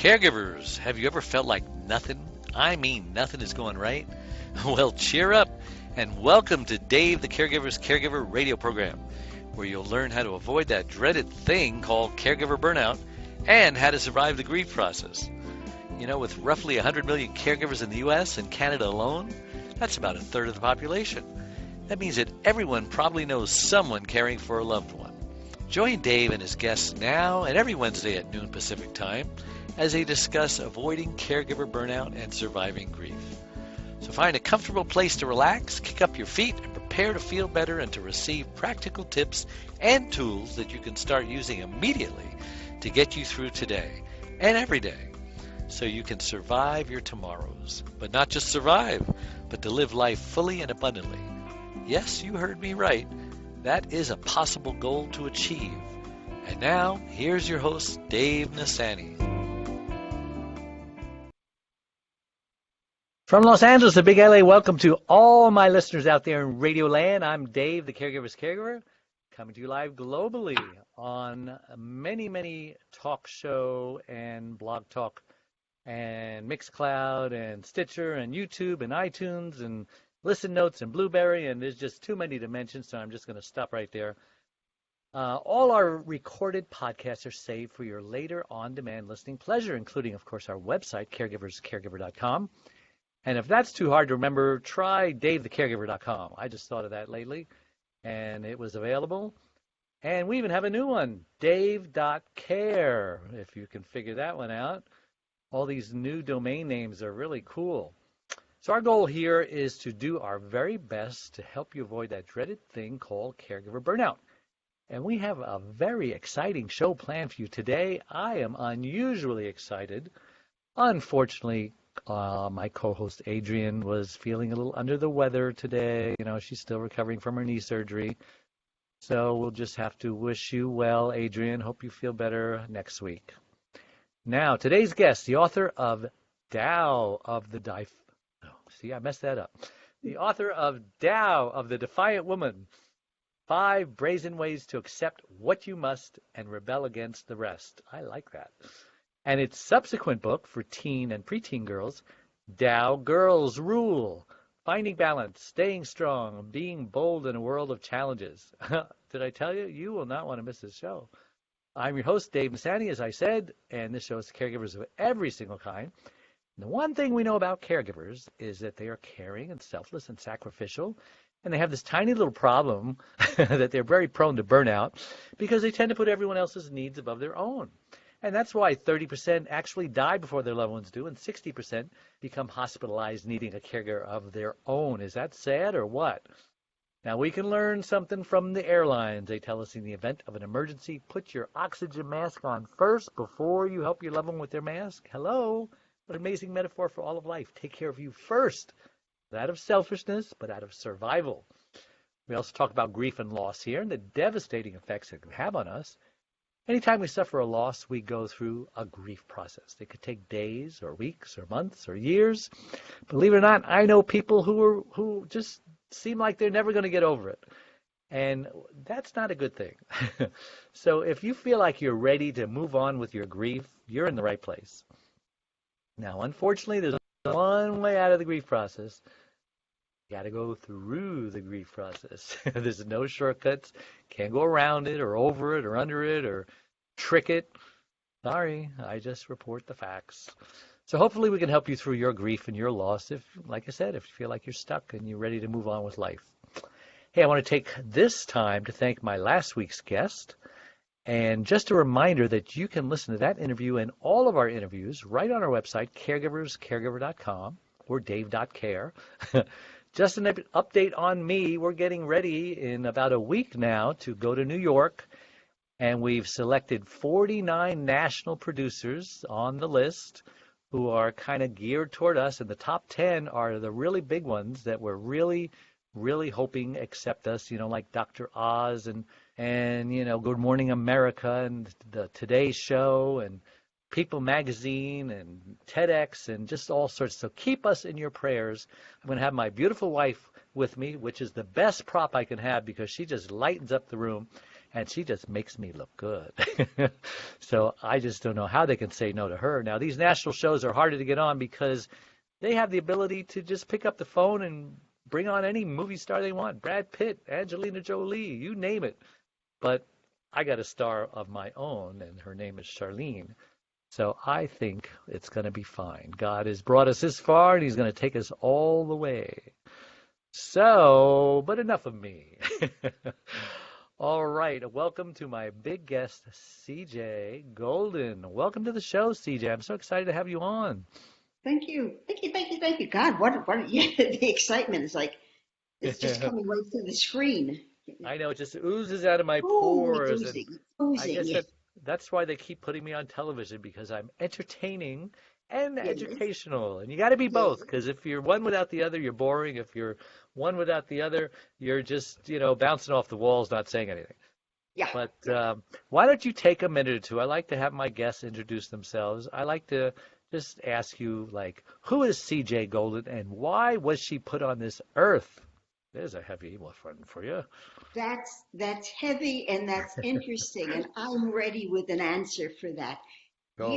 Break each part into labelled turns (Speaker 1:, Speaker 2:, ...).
Speaker 1: Caregivers, have you ever felt like nothing? I mean, nothing is going right? Well, cheer up and welcome to Dave the Caregiver's Caregiver radio program, where you'll learn how to avoid that dreaded thing called caregiver burnout and how to survive the grief process. You know, with roughly 100 million caregivers in the U.S. and Canada alone, that's about a third of the population. That means that everyone probably knows someone caring for a loved one. Join Dave and his guests now and every Wednesday at noon Pacific Time as they discuss avoiding caregiver burnout and surviving grief. So find a comfortable place to relax, kick up your feet, and prepare to feel better and to receive practical tips and tools that you can start using immediately to get you through today and every day so you can survive your tomorrows. But not just survive, but to live life fully and abundantly. Yes, you heard me right. That is a possible goal to achieve. And now, here's your host, Dave Nassaney. From Los Angeles to Big LA, welcome to all my listeners out there in Radio Land. I'm Dave, the Caregiver's Caregiver, coming to you live globally on many talk show and blog talk and Mixcloud and Stitcher and YouTube and iTunes and Listen Notes and Blueberry, and there's just too many to mention, so I'm just going to stop right there. All our recorded podcasts are saved for your later on-demand listening pleasure, including, of course, our website, caregiverscaregiver.com. And if that's too hard to remember, try davethecaregiver.com. I just thought of that lately, and it was available. And we even have a new one, dave.care, if you can figure that one out. All these new domain names are really cool. So our goal here is to do our very best to help you avoid that dreaded thing called caregiver burnout. And we have a very exciting show planned for you today. I am unusually excited. Unfortunately, my co-host Adrienne was feeling a little under the weather today. You know, she's still recovering from her knee surgery. So we'll just have to wish you well, Adrienne. Hope you feel better next week. Now, today's guest, the author of Tao of the See, I messed that up. The author of Tao of the Defiant Woman, 5 Brazen Ways to Accept What You Must and Rebel Against the Rest. I like that. And its subsequent book for teen and preteen girls, Tao Girls Rule, Finding Balance, Staying Strong, Being Bold in a World of Challenges. Did I tell you? You will not want to miss this show. I'm your host, Dave Nassaney, as I said, and this show is caregivers of every single kind. The one thing we know about caregivers is that they are caring and selfless and sacrificial, and they have this tiny little problem that they're very prone to burnout because they tend to put everyone else's needs above their own. And that's why 30% actually die before their loved ones do, and 60% become hospitalized needing a caregiver of their own. Is that sad or what? Now, we can learn something from the airlines. They tell us in the event of an emergency, put your oxygen mask on first before you help your loved one with their mask. Hello? What an amazing metaphor for all of life. Take care of you first. Not out of selfishness, but out of survival. We also talk about grief and loss here and the devastating effects it can have on us. Anytime we suffer a loss, we go through a grief process. It could take days or weeks or months or years. Believe it or not, I know people who just seem like they're never going to get over it. And that's not a good thing. So if you feel like you're ready to move on with your grief, you're in the right place. Now, unfortunately, there's one way out of the grief process. You got to go through the grief process. There's no shortcuts. Can't go around it or over it or under it or trick it. Sorry, I just report the facts. So hopefully we can help you through your grief and your loss if, like I said, if you feel like you're stuck and you're ready to move on with life. Hey, I want to take this time to thank my last week's guest. And just a reminder that you can listen to that interview and all of our interviews right on our website, caregiverscaregiver.com or dave.care. Just an update on me. We're getting ready in about a week now to go to New York, and we've selected 49 national producers on the list who are kind of geared toward us, and the top 10 are the really big ones that we're really hoping accept us, you know, like Dr. Oz and you know, Good Morning America and the Today Show and People Magazine and TEDx and just all sorts. So keep us in your prayers. I'm going to have my beautiful wife with me, which is the best prop I can have because she just lightens up the room. and she just makes me look good. So I just don't know how they can say no to her. Now, these national shows are harder to get on because they have the ability to just pick up the phone and bring on any movie star they want. Brad Pitt, Angelina Jolie, you name it. But I got a star of my own, and her name is Charlene. So I think it's going to be fine. God has brought us this far, and he's going to take us all the way. So, but enough of me. All right. Welcome to my big guest, CJ Golden. Welcome to the show, CJ. I'm so excited to have you on.
Speaker 2: Thank you. Thank you. Thank you. Thank you. God, yeah, the excitement is like, it's just coming right through the screen.
Speaker 1: I know, it just oozes out of my
Speaker 2: Oh,
Speaker 1: pores, and
Speaker 2: oozing,
Speaker 1: I
Speaker 2: oozing.
Speaker 1: guess that's why they keep putting me on television, because I'm entertaining and
Speaker 2: Yes,
Speaker 1: educational. And you got to be
Speaker 2: yes.
Speaker 1: both, because if you're one without the other, you're boring. If you're one without the other, you're just, bouncing off the walls, not saying anything.
Speaker 2: Yeah,
Speaker 1: But
Speaker 2: yeah.
Speaker 1: why don't you take a minute or two? I like to have my guests introduce themselves. I like to just ask you, like, who is CJ Golden and why was she put on this earth? There's a heavy one for you.
Speaker 2: That's heavy and that's interesting, and I'm ready with an answer for that.
Speaker 1: Go.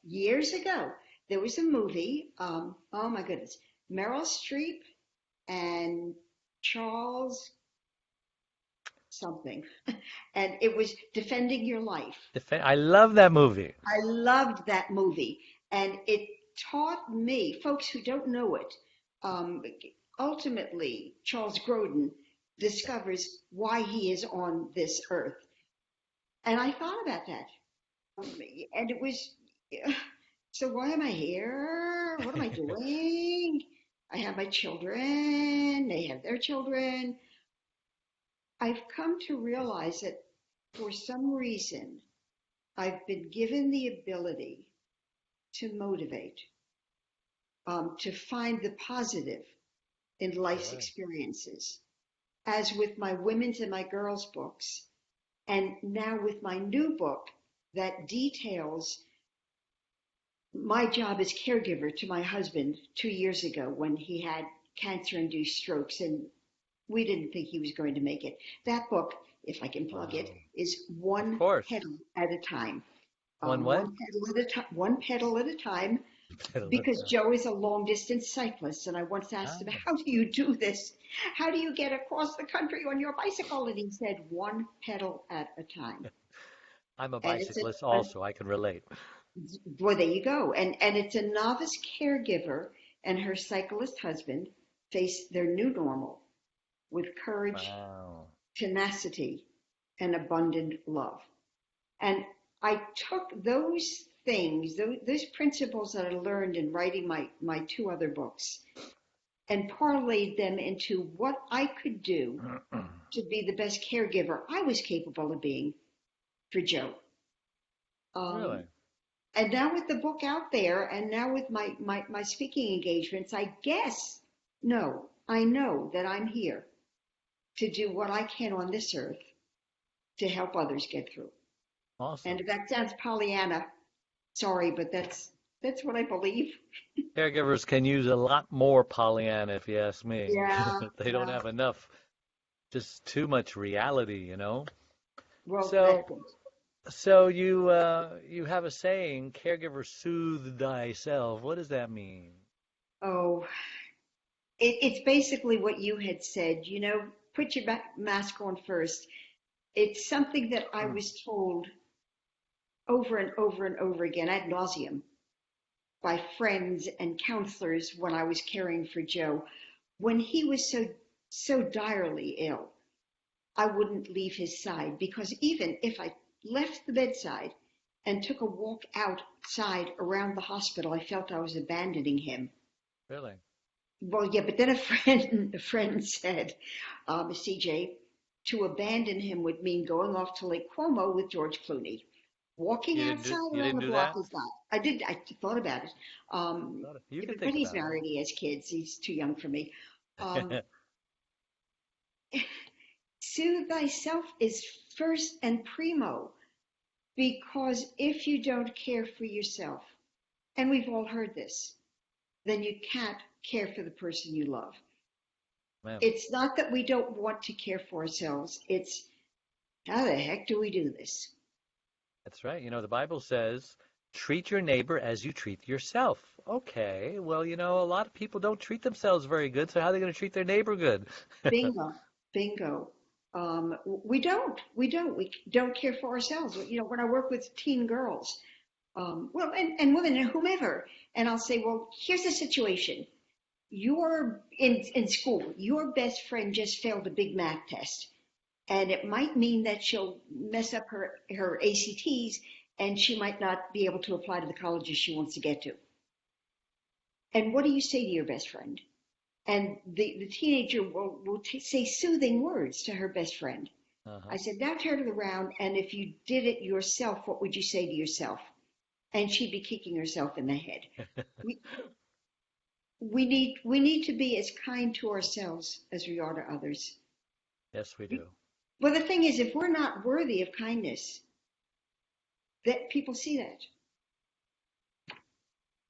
Speaker 2: Years ago, there was a movie. Oh my goodness, Meryl Streep and Charles something, and it was Defending Your Life.
Speaker 1: I love that movie.
Speaker 2: I loved that movie, and it taught me, folks who don't know it, um, ultimately, Charles Grodin discovers why he is on this earth. And I thought about that. And it was, so why am I here? What am I doing? I have my children, they have their children. I've come to realize that for some reason, I've been given the ability to motivate, to find the positive in life's
Speaker 1: Right.
Speaker 2: experiences, as with my women's and my girls' books, and now with my new book that details my job as caregiver to my husband 2 years ago when he had cancer-induced strokes, and we didn't think he was going to make it. That book, if I can plug it,
Speaker 1: Wow.
Speaker 2: is
Speaker 1: Of
Speaker 2: one
Speaker 1: course.
Speaker 2: petal at a time.
Speaker 1: One what?
Speaker 2: One petal at a time, because Joe is a long distance cyclist. And I once asked him,
Speaker 1: Ah,
Speaker 2: how do you do this? How do you get across the country on your bicycle? And he said, one pedal at a time.
Speaker 1: I'm a
Speaker 2: And it's
Speaker 1: bicyclist
Speaker 2: a
Speaker 1: also. I can relate.
Speaker 2: well, there you go. And it's a novice caregiver and her cyclist husband face their new normal with courage,
Speaker 1: Wow.
Speaker 2: tenacity, and abundant love. And I took those things, those principles that I learned in writing my two other books, and parlayed them into what I could do to be the best caregiver I was capable of being for Joe. Um,
Speaker 1: Really?
Speaker 2: and now with the book out there, and now with my speaking engagements, I know that I'm here to do what I can on this earth to help others get through. And
Speaker 1: Awesome.
Speaker 2: if that sounds Pollyanna, sorry, but that's what I believe.
Speaker 1: Caregivers can use a lot more Pollyanna, if you ask me.
Speaker 2: Yeah,
Speaker 1: They don't
Speaker 2: yeah.
Speaker 1: have enough, just too much reality.
Speaker 2: Well,
Speaker 1: So,
Speaker 2: that's it.
Speaker 1: so you have a saying, caregiver soothe thyself. What does that mean?
Speaker 2: Oh, it's basically what you had said. Put your mask on first. It's something that I was told over and over and over again ad nauseum by friends and counselors when I was caring for Joe. When he was so direly ill, I wouldn't leave his side, because even if I left the bedside and took a walk outside around the hospital, I felt I was abandoning him.
Speaker 1: Really?
Speaker 2: Well, yeah, but then a friend said, CJ, to abandon him would mean going off to Lake Como with George Clooney. Walking
Speaker 1: You didn't do
Speaker 2: outside
Speaker 1: you
Speaker 2: around
Speaker 1: didn't
Speaker 2: the
Speaker 1: do
Speaker 2: block
Speaker 1: that?
Speaker 2: is not. I thought about it.
Speaker 1: You can
Speaker 2: But
Speaker 1: think
Speaker 2: he's
Speaker 1: about
Speaker 2: married, he has kids. He's too young for me. Um,
Speaker 1: it.
Speaker 2: Soothe thyself is first and primo, because if you don't care for yourself, and we've all heard this, then you can't care for the person you love.
Speaker 1: Man.
Speaker 2: It's not that we don't want to care for ourselves. It's How the heck do we do this?
Speaker 1: That's right. The Bible says, treat your neighbor as you treat yourself. Okay, well, a lot of people don't treat themselves very good, so how are they going to treat their neighbor good?
Speaker 2: Bingo, bingo. We don't care for ourselves. When I work with teen girls, well, and women and whomever, and I'll say, well, here's the situation. You're in school. Your best friend just failed a Big Math test, and it might mean that she'll mess up her ACTs, and she might not be able to apply to the colleges she wants to get to. And what do you say to your best friend? And the teenager will say soothing words to her best friend.
Speaker 1: Uh-huh.
Speaker 2: I said, now turn it around, and if you did it yourself, what would you say to yourself? And she'd be kicking herself in the head. We, we need to be as kind to ourselves as we are to others.
Speaker 1: Yes, we do.
Speaker 2: Well, the thing is, if we're not worthy of kindness, that people see that.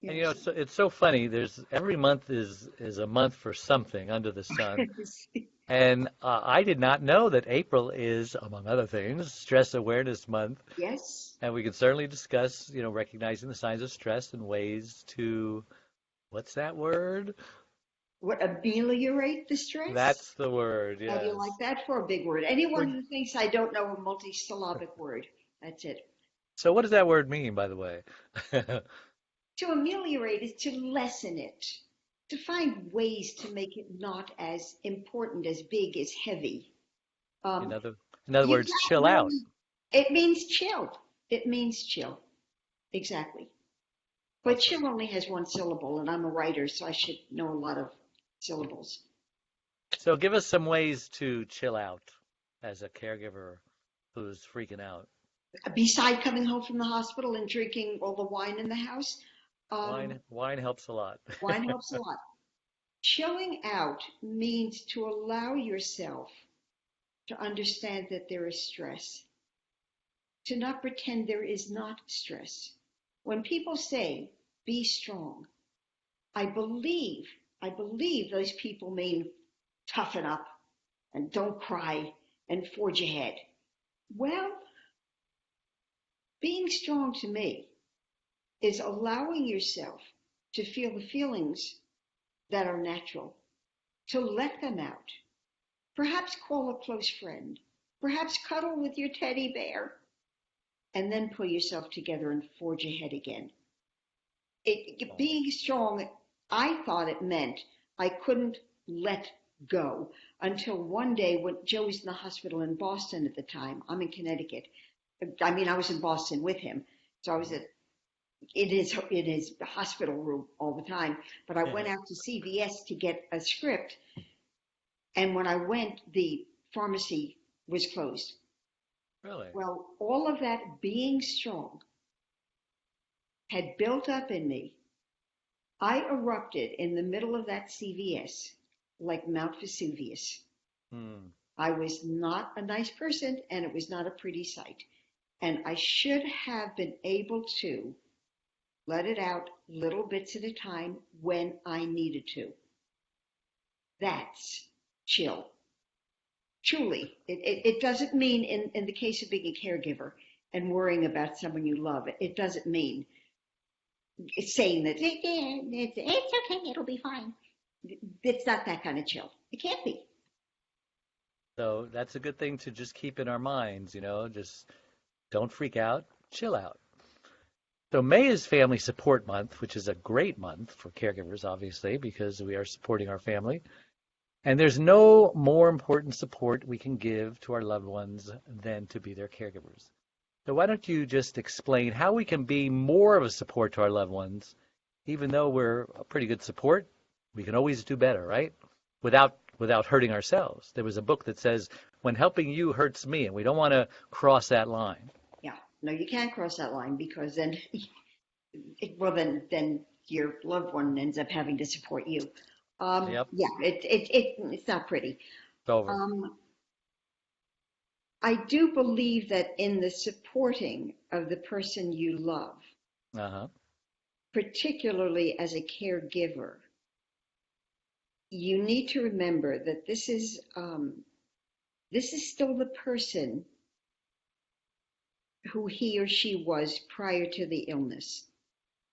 Speaker 1: And
Speaker 2: Yes.
Speaker 1: it's so funny. Every month is a month for something under the sun. And I did not know that April is, among other things, Stress Awareness Month.
Speaker 2: Yes.
Speaker 1: And we can certainly discuss, recognizing the signs of stress and ways to, what's that word?
Speaker 2: What, ameliorate the stress?
Speaker 1: That's the word,
Speaker 2: How do you
Speaker 1: yes.
Speaker 2: like that for a big word? Anyone
Speaker 1: We're-
Speaker 2: who thinks I don't know a multisyllabic word, that's it.
Speaker 1: So what does that word mean, by the way?
Speaker 2: To ameliorate is to lessen it, to find ways to make it not as important, as big, as heavy.
Speaker 1: In
Speaker 2: Um,
Speaker 1: other, in other
Speaker 2: you
Speaker 1: words,
Speaker 2: can't
Speaker 1: chill out.
Speaker 2: really, it means chill. It means chill. Exactly. But
Speaker 1: Awesome.
Speaker 2: chill only has one syllable, and I'm a writer, so I should know a lot of syllables.
Speaker 1: So give us some ways to chill out as a caregiver who's freaking out.
Speaker 2: Beside coming home from the hospital and drinking all the wine in the house,
Speaker 1: Wine,
Speaker 2: um,
Speaker 1: wine helps a lot.
Speaker 2: wine helps a lot. Chilling out means to allow yourself to understand that there is stress, to not pretend there is not stress. When people say, be strong, I believe, I believe those people mean toughen up and don't cry and forge ahead. Well, being strong to me is allowing yourself to feel the feelings that are natural, to let them out. Perhaps call a close friend. Perhaps cuddle with your teddy bear. And then pull yourself together and forge ahead again. Being strong, I thought it meant I couldn't let go until one day when Joe was in the hospital in Boston at the time. I'm in Connecticut. I mean, I was in Boston with him. So I was in his hospital room all the time. But I went out to CVS to get a script. And when I went, the pharmacy was closed.
Speaker 1: Really?
Speaker 2: Well, all of that being strong had built up in me. I erupted in the middle of that CVS like Mount Vesuvius.
Speaker 1: Hmm.
Speaker 2: I was not a nice person, and it was not a pretty sight. And I should have been able to let it out little bits at a time when I needed to. That's chill. Truly, it doesn't mean in the case of being a caregiver and worrying about someone you love, it doesn't mean it's saying that it's okay, it'll be fine. It's not that kind of chill. It can't be.
Speaker 1: So that's a good thing to just keep in our minds, just don't freak out, chill out. So May is Family Support Month, which is a great month for caregivers, obviously, because we are supporting our family. And there's no more important support we can give to our loved ones than to be their caregivers. So why don't you just explain how we can be more of a support to our loved ones, even though we're a pretty good support, we can always do better, right? Without hurting ourselves. There was a book that says, when helping you hurts me, and we don't want to cross that line.
Speaker 2: Yeah. No, you can't cross that line because then, then your loved one ends up having to support you.
Speaker 1: Yep,
Speaker 2: Yeah, it's not pretty.
Speaker 1: it's over.
Speaker 2: Um, I do believe that in the supporting of the person you love,
Speaker 1: Uh-huh.
Speaker 2: particularly as a caregiver, you need to remember that this is still the person who he or she was prior to the illness.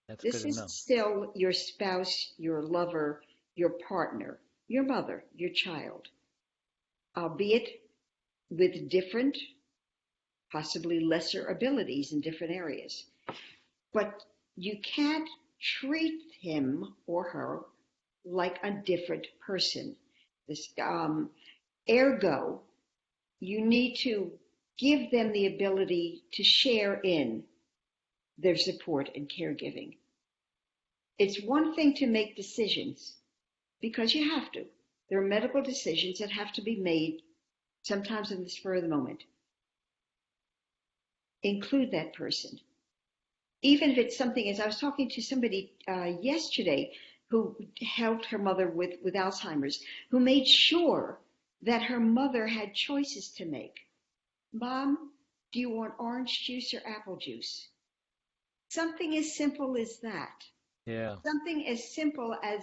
Speaker 1: That's good
Speaker 2: This
Speaker 1: to
Speaker 2: is
Speaker 1: know.
Speaker 2: still your spouse, your lover, your partner, your mother, your child, albeit with different, possibly lesser abilities in different areas. But you can't treat him or her like a different person. This, ergo, you need to give them the ability to share in their support and caregiving. It's one thing to make decisions because you have to. There are medical decisions that have to be made sometimes in the spur of the moment. Include that person. Even if it's something, as I was talking to somebody yesterday who helped her mother with Alzheimer's, who made sure that her mother had choices to make. Mom, do you want orange juice or apple juice? Something as simple as that.
Speaker 1: Yeah.
Speaker 2: Something as simple as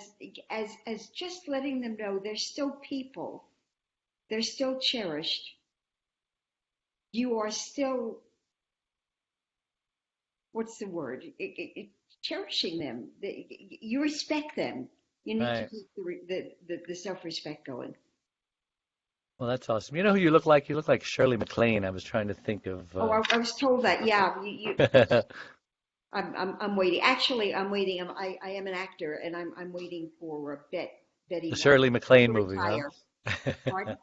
Speaker 2: just letting them know they're still people. They're still cherished. You are still, what's the word? Cherishing them. You respect them. You need to
Speaker 1: Right.
Speaker 2: keep the self-respect going.
Speaker 1: Well, that's awesome. You know who you look like? You look like Shirley MacLaine. I was trying to think of.
Speaker 2: Oh, I was told that. Yeah, I'm waiting. Actually, I'm waiting. I am an actor, and I'm waiting for
Speaker 1: The
Speaker 2: Betty White
Speaker 1: Shirley MacLaine
Speaker 2: to
Speaker 1: movie, huh?
Speaker 2: retire. Pardon?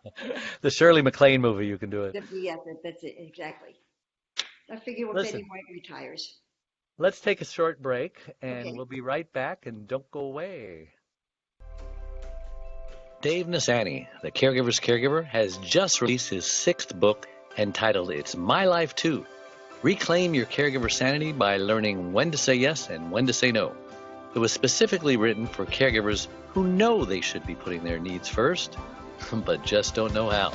Speaker 1: The Shirley MacLaine movie, you can do it.
Speaker 2: Yeah, that's it exactly. I figure when
Speaker 1: Listen,
Speaker 2: Betty White retires.
Speaker 1: let's take a short break and
Speaker 2: Okay.
Speaker 1: we'll be right back and don't go away. Dave Nassaney, the Caregiver's Caregiver, has just released his 6th book entitled It's My Life Too. Reclaim your caregiver sanity by learning when to say yes and when to say no. It was specifically written for caregivers who know they should be putting their needs first, but just don't know how.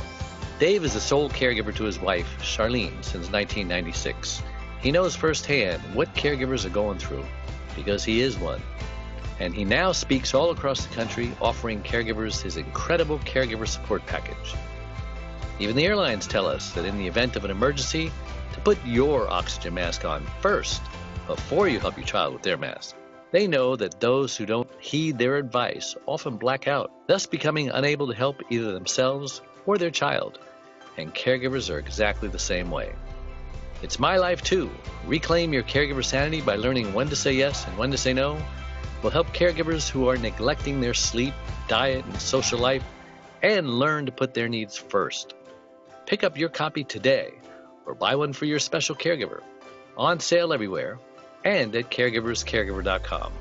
Speaker 1: Dave is the sole caregiver to his wife, Charlene, since 1996. He knows firsthand what caregivers are going through, because he is one. And he now speaks all across the country, offering caregivers his incredible caregiver support package. Even the airlines tell us that in the event of an emergency, to put your oxygen mask on first, before you help your child with their mask. They know that those who don't heed their advice often black out, thus becoming unable to help either themselves or their child. And caregivers are exactly the same way. It's My Life Too. Reclaim your caregiver sanity by learning when to say yes and when to say no. Will help caregivers who are neglecting their sleep, diet, and social life, and learn to put their needs first. Pick up your copy today, or buy one for your special caregiver. On sale everywhere, and at caregiverscaregiver.com.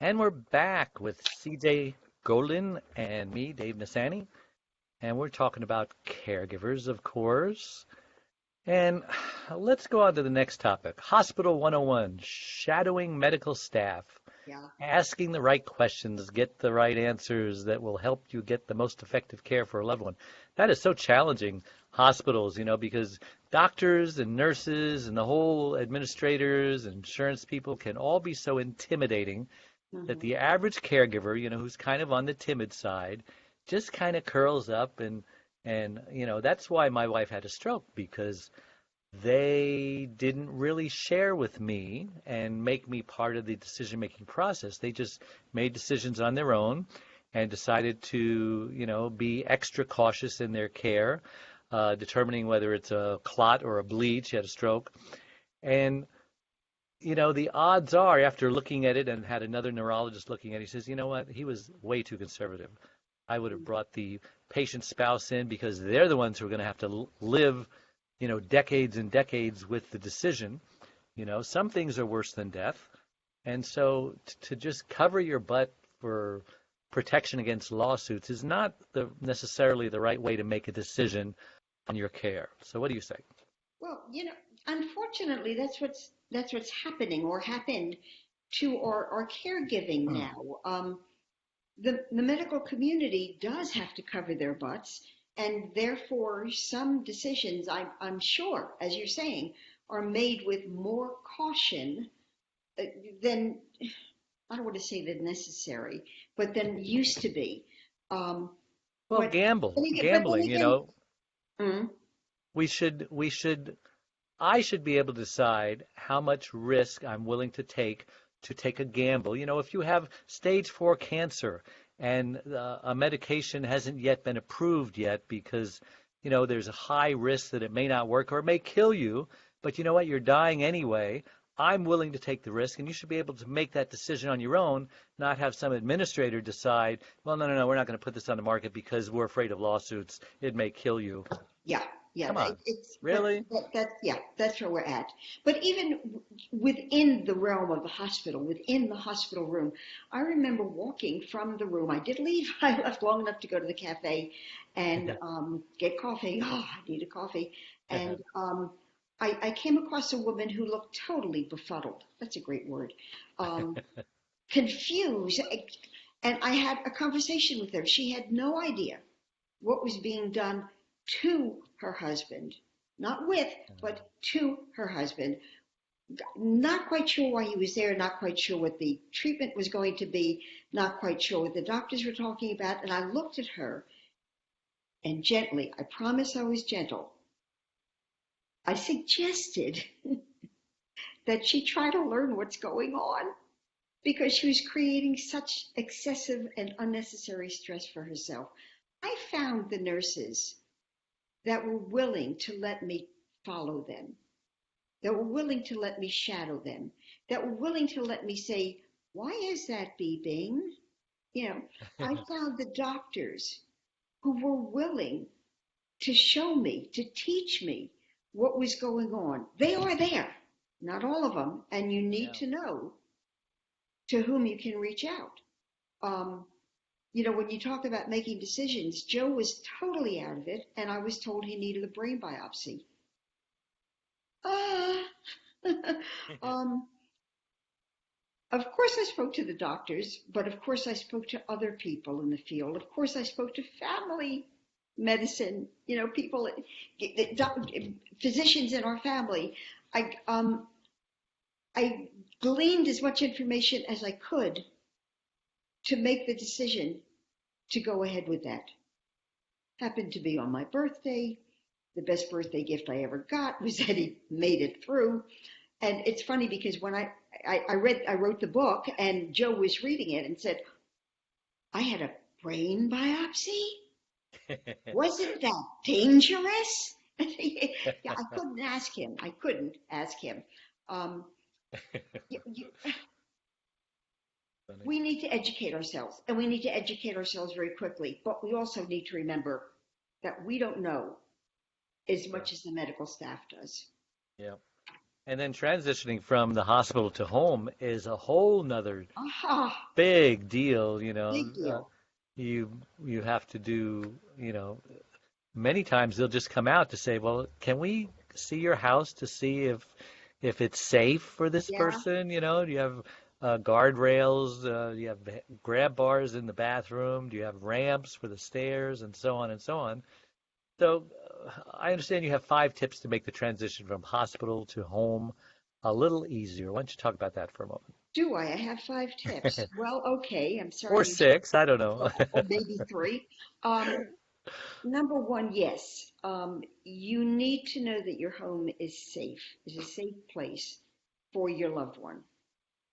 Speaker 1: And we're back with CJ Golden and me, Dave Nassaney, and we're talking about caregivers, of course. And let's go on to the next topic. Hospital 101, shadowing medical staff.
Speaker 2: Yeah.
Speaker 1: Asking the right questions, get the right answers that will help you get the most effective care for a loved one. That is so challenging, hospitals, because doctors and nurses and the whole administrators and insurance people can all be so intimidating that the average caregiver, who's kind of on the timid side, just kind of curls up and that's why my wife had a stroke, because they didn't really share with me and make me part of the decision-making process. They just made decisions on their own and decided to, be extra cautious in their care, determining whether it's a clot or a bleed. She had a stroke. And, the odds are, after looking at it and had another neurologist looking at it, he says, you know what, he was way too conservative. I would have brought the patient's spouse in because they're the ones who are going to have to live decades and decades with the decision. Some things are worse than death. And so to just cover your butt for protection against lawsuits is not necessarily the right way to make a decision on your care. So what do you say?
Speaker 2: Well, unfortunately, that's what's happening or happened to our caregiving now. The medical community does have to cover their butts, and therefore some decisions, I'm sure, as you're saying, are made with more caution than, I don't want to say than necessary, but than used to be.
Speaker 1: Well,
Speaker 2: But then
Speaker 1: gambling,
Speaker 2: again, mm,
Speaker 1: we should I should be able to decide how much risk I'm willing to take a gamble. You know, if you have stage 4 cancer and a medication hasn't yet been approved yet because, you know, there's a high risk that it may not work or it may kill you, but you know what, you're dying anyway. I'm willing to take the risk, and you should be able to make that decision on your own, not have some administrator decide, well, no, no, no, we're not going to put this on the market because we're afraid of lawsuits. It may kill you.
Speaker 2: Yeah, yeah,
Speaker 1: Come on.
Speaker 2: it's
Speaker 1: Really?
Speaker 2: yeah, that's where we're at. But even within the realm of the hospital, within the hospital room, I remember walking from the room. I did leave. I left long enough to go to the cafe and get coffee. Oh, I needed coffee. And I came across a woman who looked totally befuddled. That's a great word. Confused. And I had a conversation with her. She had no idea what was being done to her husband, not with, but to her husband. Not quite sure why he was there, not quite sure what the treatment was going to be, not quite sure what the doctors were talking about. And I looked at her and gently, I promise I was gentle, I suggested that she try to learn what's going on because she was creating such excessive and unnecessary stress for herself. I found the nurses that were willing to let me follow them, that were willing to let me shadow them, that were willing to let me say, why is that beeping? You know, I found the doctors who were willing to show me, to teach me what was going on. They are there, not all of them, and you need to know to whom you can reach out. You know, when you talk about making decisions, Joe was totally out of it, and I was told he needed a brain biopsy. Of course I spoke to the doctors, but of course I spoke to other people in the field. Of course I spoke to family medicine, you know, people, physicians in our family. I gleaned as much information as I could to make the decision to go ahead with that. Happened to be on my birthday. The best birthday gift I ever got was that he made it through. And it's funny because when I wrote the book and Joe was reading it and said, I had a brain biopsy? Wasn't that dangerous? Yeah, I couldn't ask him. We need to educate ourselves, and we need to educate ourselves very quickly. But we also need to remember that we don't know as much as the medical staff does.
Speaker 1: Yeah. And then transitioning from the hospital to home is a whole nother big deal, you know.
Speaker 2: Big deal.
Speaker 1: You have to do, you know, many times they'll just come out to say, well, can we see your house to see if it's safe for this person? You know, do you have guardrails? Do you have grab bars in the bathroom? Do you have ramps for the stairs and so on and so on? So I understand you have 5 tips to make the transition from hospital to home a little easier. Why don't you talk about that for a moment?
Speaker 2: Do I? I have 5 tips. Well, okay. I'm sorry.
Speaker 1: Or 6, I don't know.
Speaker 2: Or maybe 3. Number 1, yes. You need to know that your home is safe, is a safe place for your loved one.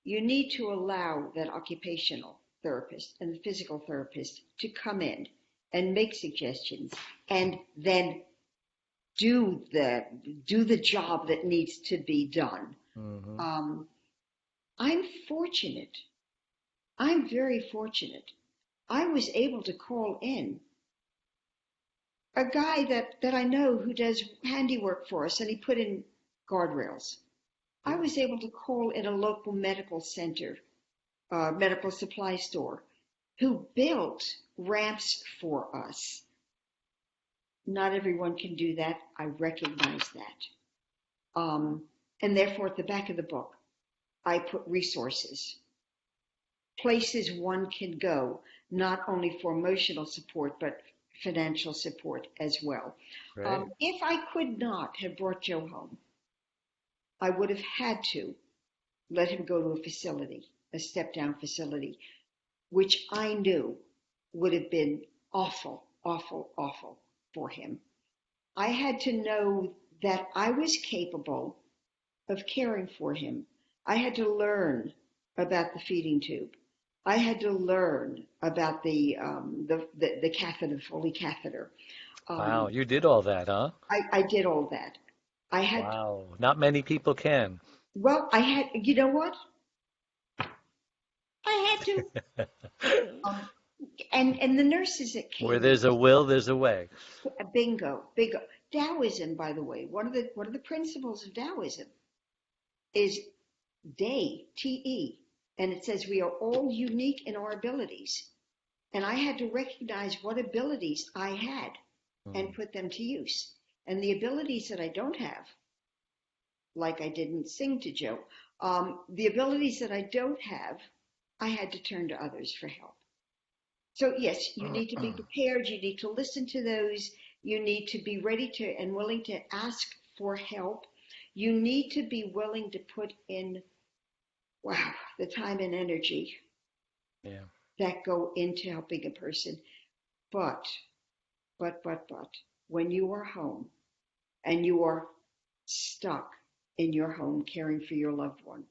Speaker 2: You need to allow that occupational therapist and the physical therapist to come in and make suggestions and then do the job that needs to be done. Mm-hmm. I'm fortunate. I'm very fortunate. I was able to call in a guy that I know who does handiwork for us, and he put in guardrails. I was able to call in a local medical center, medical supply store, who built ramps for us. Not everyone can do that. I recognize that. And therefore, at the back of the book, I put resources, places one can go, not only for emotional support, but financial support as well. Right. If I could not have brought Joe home, I would have had to let him go to a facility, a step-down facility, which I knew would have been awful, awful, awful for him. I had to know that I was capable of caring for him. I had to learn about the feeding tube. I had to learn about the catheter, the Foley catheter.
Speaker 1: Wow,
Speaker 2: Um,
Speaker 1: you did all that, huh?
Speaker 2: I did all that. I had,
Speaker 1: Wow, not many people can.
Speaker 2: well, I had, you know what? I had to. Um, and the nurses that
Speaker 1: Where
Speaker 2: came in,
Speaker 1: there's a will, there's a way.
Speaker 2: bingo, bingo. Taoism, by the way, one of the principles of Taoism is Day, Te, and it says we are all unique in our abilities. And I had to recognize what abilities I had
Speaker 1: Hmm.
Speaker 2: and put them to use. And the abilities that I don't have, like I didn't sing to Joe, the abilities that I don't have, I had to turn to others for help. So yes, you need to be prepared. You need to listen to those. You need to be ready to and willing to ask for help. You need to be willing to put in, wow, the time and energy
Speaker 1: Yeah.
Speaker 2: that go into helping a person. But, but, when you are home and you are stuck in your home caring for your loved one,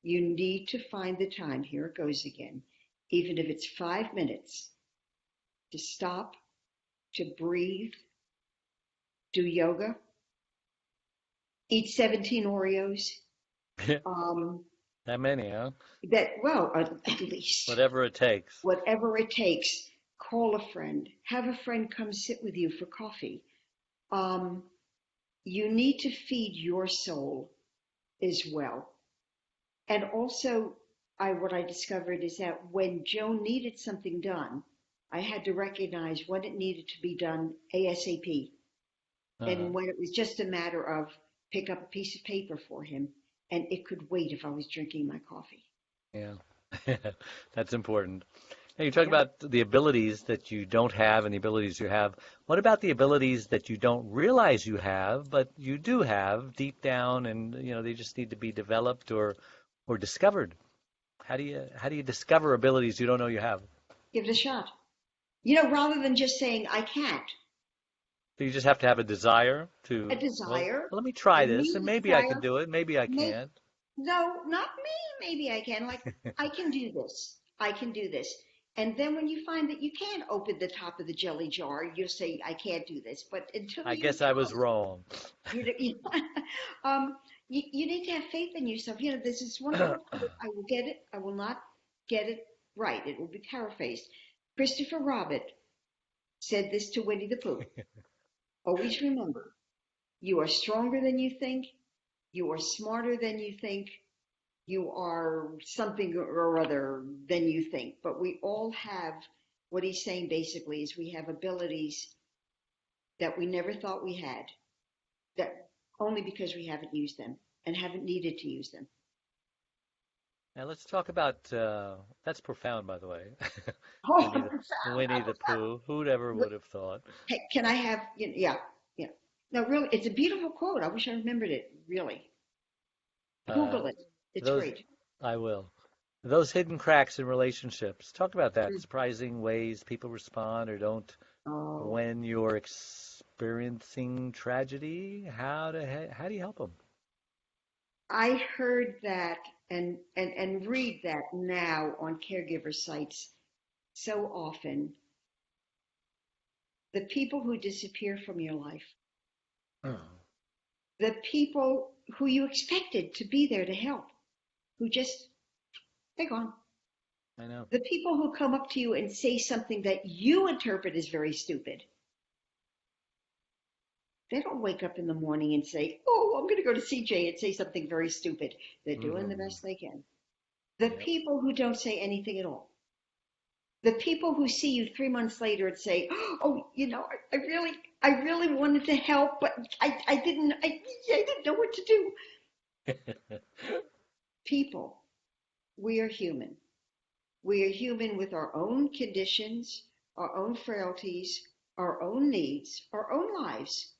Speaker 2: you need to find the time. Here it goes again. Even if it's 5 minutes, to stop, to breathe, do yoga, eat 17 Oreos. Um,
Speaker 1: That many, huh?
Speaker 2: at least,
Speaker 1: Whatever it takes.
Speaker 2: whatever it takes. Call a friend, have a friend come sit with you for coffee. Um, you need to feed your soul as well. And also, what I discovered is that when Joe needed something done, I had to recognize when it needed to be done ASAP,
Speaker 1: Uh-huh.
Speaker 2: and when it was just a matter of pick up a piece of paper for him, and it could wait if I was drinking my coffee.
Speaker 1: Yeah. That's important. Now, you talk
Speaker 2: Yep.
Speaker 1: about the abilities that you don't have and the abilities you have. What about the abilities that you don't realize you have, but you do have deep down, and they just need to be developed or discovered? How do you discover abilities you don't know you have?
Speaker 2: Give it a shot. Rather than just saying I can't,
Speaker 1: So you just have to have a desire
Speaker 2: a
Speaker 1: to, well,
Speaker 2: desire.
Speaker 1: let me try
Speaker 2: You
Speaker 1: this,
Speaker 2: need
Speaker 1: and
Speaker 2: a
Speaker 1: maybe I can
Speaker 2: desire.
Speaker 1: do it, maybe I
Speaker 2: Make
Speaker 1: can't.
Speaker 2: No, not me. Maybe I can. Like, I can do this. I can do this. And then when you find that you can open the top of the jelly jar, you'll say, I can't do this. But until
Speaker 1: I
Speaker 2: you
Speaker 1: guess I was
Speaker 2: try,
Speaker 1: wrong.
Speaker 2: you, um, you need to have faith in yourself. There's this wonderful quote. I will get it. I will not get it right. It will be paraphrased. Christopher Robin said this to Winnie the Pooh. Always remember, you are stronger than you think. You are smarter than you think. You are something or other than you think. But we all have, what he's saying basically is we have abilities that we never thought we had, that only because we haven't used them and haven't needed to use them.
Speaker 1: Now let's talk about that's profound, by the way.
Speaker 2: Oh,
Speaker 1: Winnie the Winnie the Pooh. Who'd ever would have thought?
Speaker 2: hey, can I have, yeah, yeah. No, really, it's a beautiful quote. I wish I remembered it, really.
Speaker 1: Uh,
Speaker 2: Google it. It's
Speaker 1: those
Speaker 2: great.
Speaker 1: I will. Those hidden cracks in relationships. Talk about that. Surprising ways people respond or don't
Speaker 2: Oh,
Speaker 1: when you're experiencing tragedy. How do you help them?
Speaker 2: I heard that and read that now on caregiver sites so often. The people who disappear from your life, the people who you expected to be there to help, who just, they're gone.
Speaker 1: I know.
Speaker 2: The people who come up to you and say something that you interpret as very stupid, they don't wake up in the morning and say, oh, I'm going to go to CJ and say something very stupid. They're doing the
Speaker 1: Hmm.
Speaker 2: best they can. The
Speaker 1: Yep.
Speaker 2: people who don't say anything at all, the people who see you 3 months later and say, "Oh, I really wanted to help, but I didn't know what to do." People, we are human. We are human with our own conditions, our own frailties, our own needs, our own lives.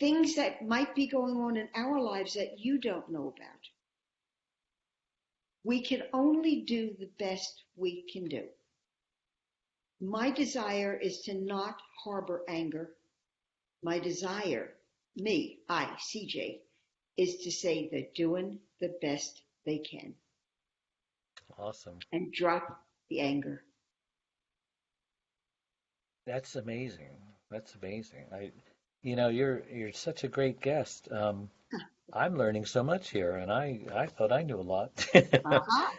Speaker 2: Things that might be going on in our lives that you don't know about. We can only do the best we can do. My desire is to not harbor anger. My desire, CJ, is to say they're doing the best they can
Speaker 1: Awesome.
Speaker 2: and drop the anger.
Speaker 1: That's amazing. That's amazing. You're such a great guest. I'm learning so much here, and I thought I knew a lot.
Speaker 2: Uh-huh.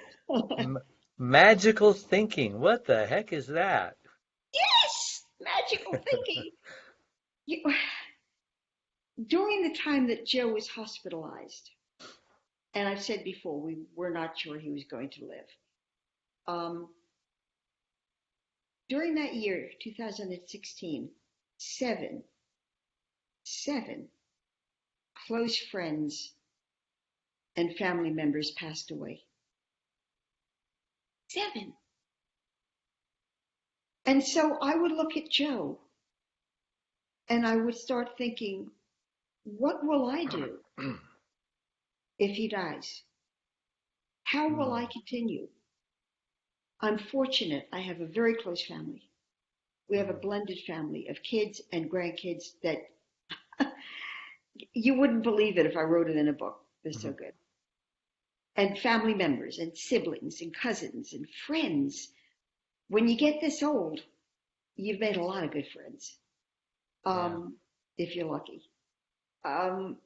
Speaker 1: M- Magical thinking. What the heck is that?
Speaker 2: Yes, magical thinking. You, during the time that Joe was hospitalized, and I've said before, we were not sure he was going to live. Um, during that year, 2016, seven close friends and family members passed away. 7. And so I would look at Joe and I would start thinking, what will I do if he dies? How will I continue? I'm fortunate. I have a very close family. We have a blended family of kids and grandkids that you wouldn't believe it if I wrote it in a book. They're so good. And family members and siblings and cousins and friends. When you get this old, you've made a lot of good friends,
Speaker 1: Yeah.
Speaker 2: if you're lucky. Um,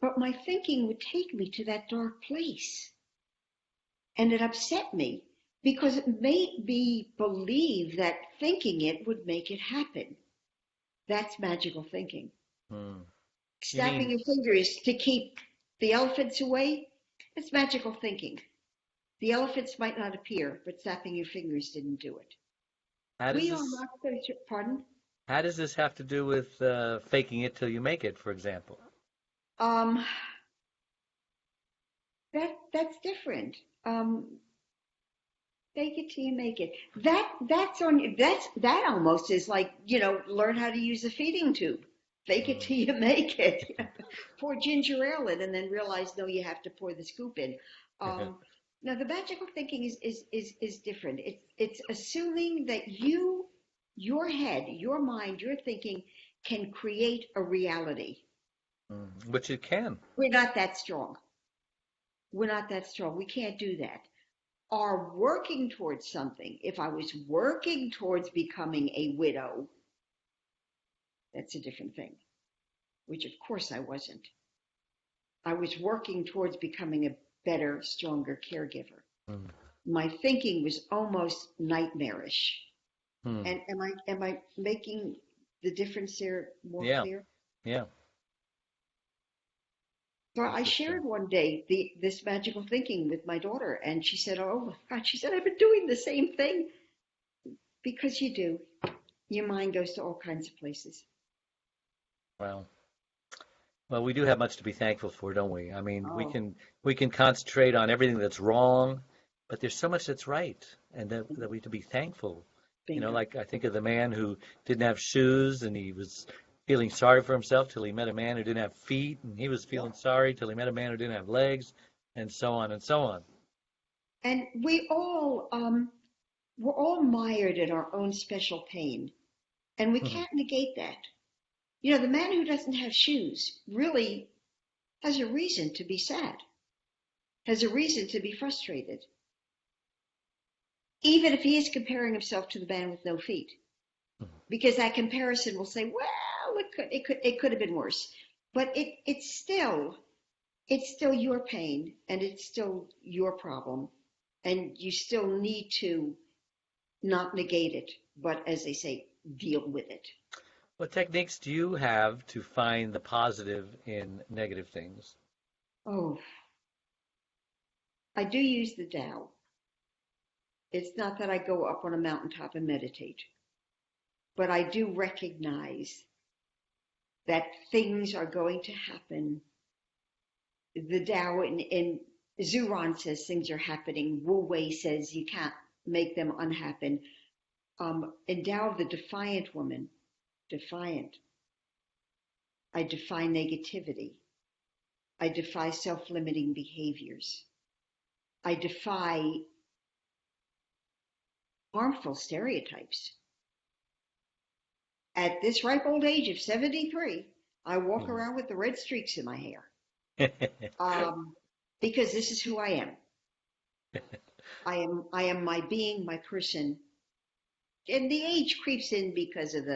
Speaker 2: but my thinking would take me to that dark place. And it upset me because it made me believe that thinking it would make it happen. That's magical thinking.
Speaker 1: Hmm. You
Speaker 2: Snapping
Speaker 1: mean,
Speaker 2: your fingers to keep the elephants away, it's magical thinking. The elephants might not appear, but snapping your fingers didn't do it.
Speaker 1: how does
Speaker 2: We are
Speaker 1: this
Speaker 2: not so sure. Pardon?
Speaker 1: how does this have to do with faking it till you make it, for example?
Speaker 2: Um, that's different. Um, Fake it till you make it. That almost is like, learn how to use a feeding tube. Fake it
Speaker 1: Mm.
Speaker 2: till you make it. Pour ginger ale in and then realize, no, you have to pour the scoop in. Um, Now the magical thinking is different. It's assuming that your head, your mind, your thinking can create a reality.
Speaker 1: Which it can.
Speaker 2: We're not that strong. We're not that strong. We can't do that. Are working towards something. If I was working towards becoming a widow, that's a different thing, which of course I wasn't. I was working towards becoming a better, stronger caregiver.
Speaker 1: Mm.
Speaker 2: My thinking was almost nightmarish.
Speaker 1: Hmm.
Speaker 2: And am I making the difference there more
Speaker 1: Yeah.
Speaker 2: clear?
Speaker 1: Yeah.
Speaker 2: So I
Speaker 1: Interesting.
Speaker 2: shared one day this magical thinking with my daughter, and she said, "Oh my God," she said, "I've been doing the same thing." Because you do. Your mind goes to all kinds of places.
Speaker 1: Well, well, we do have much to be thankful for, don't we? I mean, we
Speaker 2: Oh,
Speaker 1: can we can concentrate on everything that's wrong, but there's so much that's right, and that we have to be thankful.
Speaker 2: bingo.
Speaker 1: Like I think of the man who didn't have shoes, and he was feeling sorry for himself till he met a man who didn't have feet, and he was
Speaker 2: Yeah.
Speaker 1: feeling sorry till he met a man who didn't have legs, and so on and so on.
Speaker 2: And we're all mired in our own special pain, and we can't negate that. The man who doesn't have shoes really has a reason to be sad, has a reason to be frustrated, even if he is comparing himself to the man with no feet, because that comparison will say, well, it could have been worse, but it's still your pain and it's still your problem, and you still need to not negate it, but as they say, deal with it.
Speaker 1: What techniques do you have to find the positive in negative things?
Speaker 2: Oh, I do use the Tao. It's not that I go up on a mountaintop and meditate, but I do recognize that things are going to happen. The Tao in Zuran says things are happening. Wu Wei says you can't make them unhappen. In Tao of the Defiant Woman, defiant, I defy negativity. I defy self-limiting behaviors. I defy harmful stereotypes. At this ripe old age of 73, I walk around with the red streaks in my hair, because this is who I am. I am my being, my person. And the age creeps in because of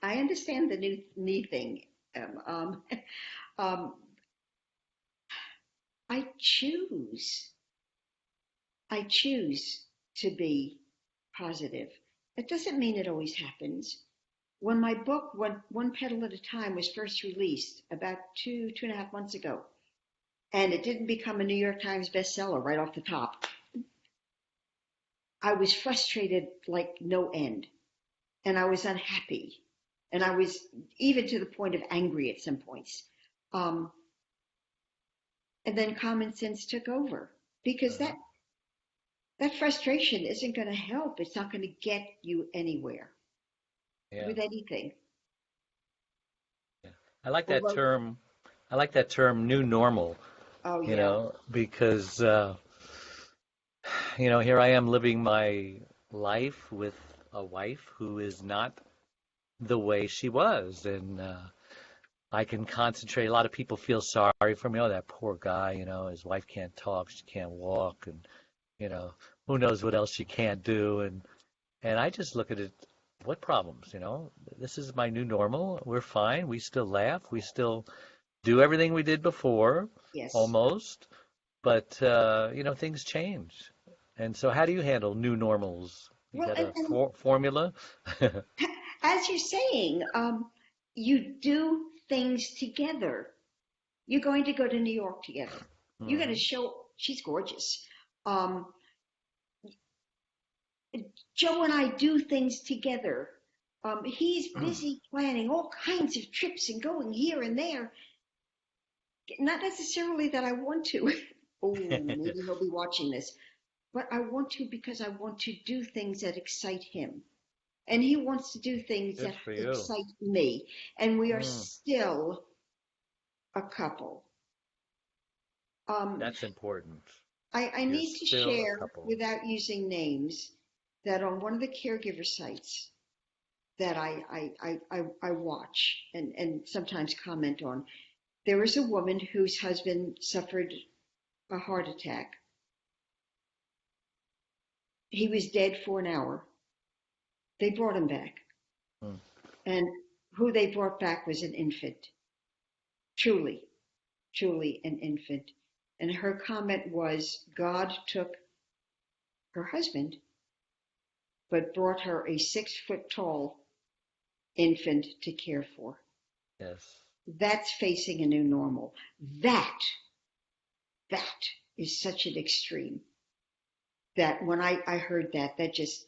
Speaker 2: I understand the new knee thing. Um, I choose. I choose to be positive. It doesn't mean it always happens. When my book, One Petal at a Time, was first released about 2.5 months ago, and it didn't become a New York Times bestseller right off the top, I was frustrated like no end, and I was unhappy, and I was even to the point of angry at some points. And then common sense took over, because that frustration isn't going to help. It's not going to get you anywhere with anything.
Speaker 1: Yeah. I like that term. I like that term, new normal.
Speaker 2: Oh,
Speaker 1: you know, because here I am living my life with a wife who is not the way she was, and I can concentrate. A lot of people feel sorry for me. Oh, that poor guy, his wife can't talk, she can't walk, and who knows what else she can't do. And I just look at it, what problems, This is my new normal. We're fine. We still laugh. We still do everything we did before, almost. But, things change. And so how do you handle new normals? You got a formula?
Speaker 2: As you're saying, you do things together. You're going to go to New York together. You're going to show, she's gorgeous. Joe and I do things together. He's busy planning all kinds of trips and going here and there. Not necessarily that I want to. Oh, maybe he'll be watching this. But I want to because I want to do things that excite him. And he wants to do things that excite me. And we are still a couple.
Speaker 1: That's important.
Speaker 2: I need to share, without using names, that on one of the caregiver sites that I watch and sometimes comment on, there is a woman whose husband suffered a heart attack. He was dead for an hour. They brought him back. And who they brought back was an infant. Truly, truly an infant. And her comment was, God took her husband, but brought her a 6-foot-tall infant to care for.
Speaker 1: Yes.
Speaker 2: That's facing a new normal. That is such an extreme that when I heard that just,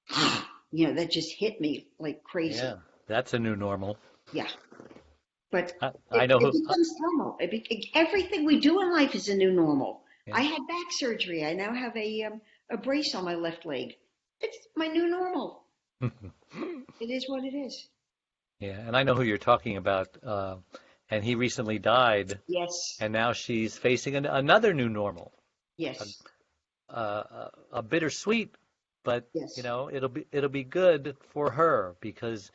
Speaker 2: that just hit me like crazy.
Speaker 1: Yeah, that's a new normal.
Speaker 2: Yeah. But
Speaker 1: I know
Speaker 2: it becomes normal. Everything we do in life is a new normal.
Speaker 1: Yeah.
Speaker 2: I had back surgery. I now have a brace on my left leg. It's my new normal. It is what it is.
Speaker 1: Yeah, and I know who you're talking about. And he recently died.
Speaker 2: Yes.
Speaker 1: And now she's facing another new normal.
Speaker 2: Yes.
Speaker 1: A bittersweet, but
Speaker 2: yes.
Speaker 1: It'll be good for her because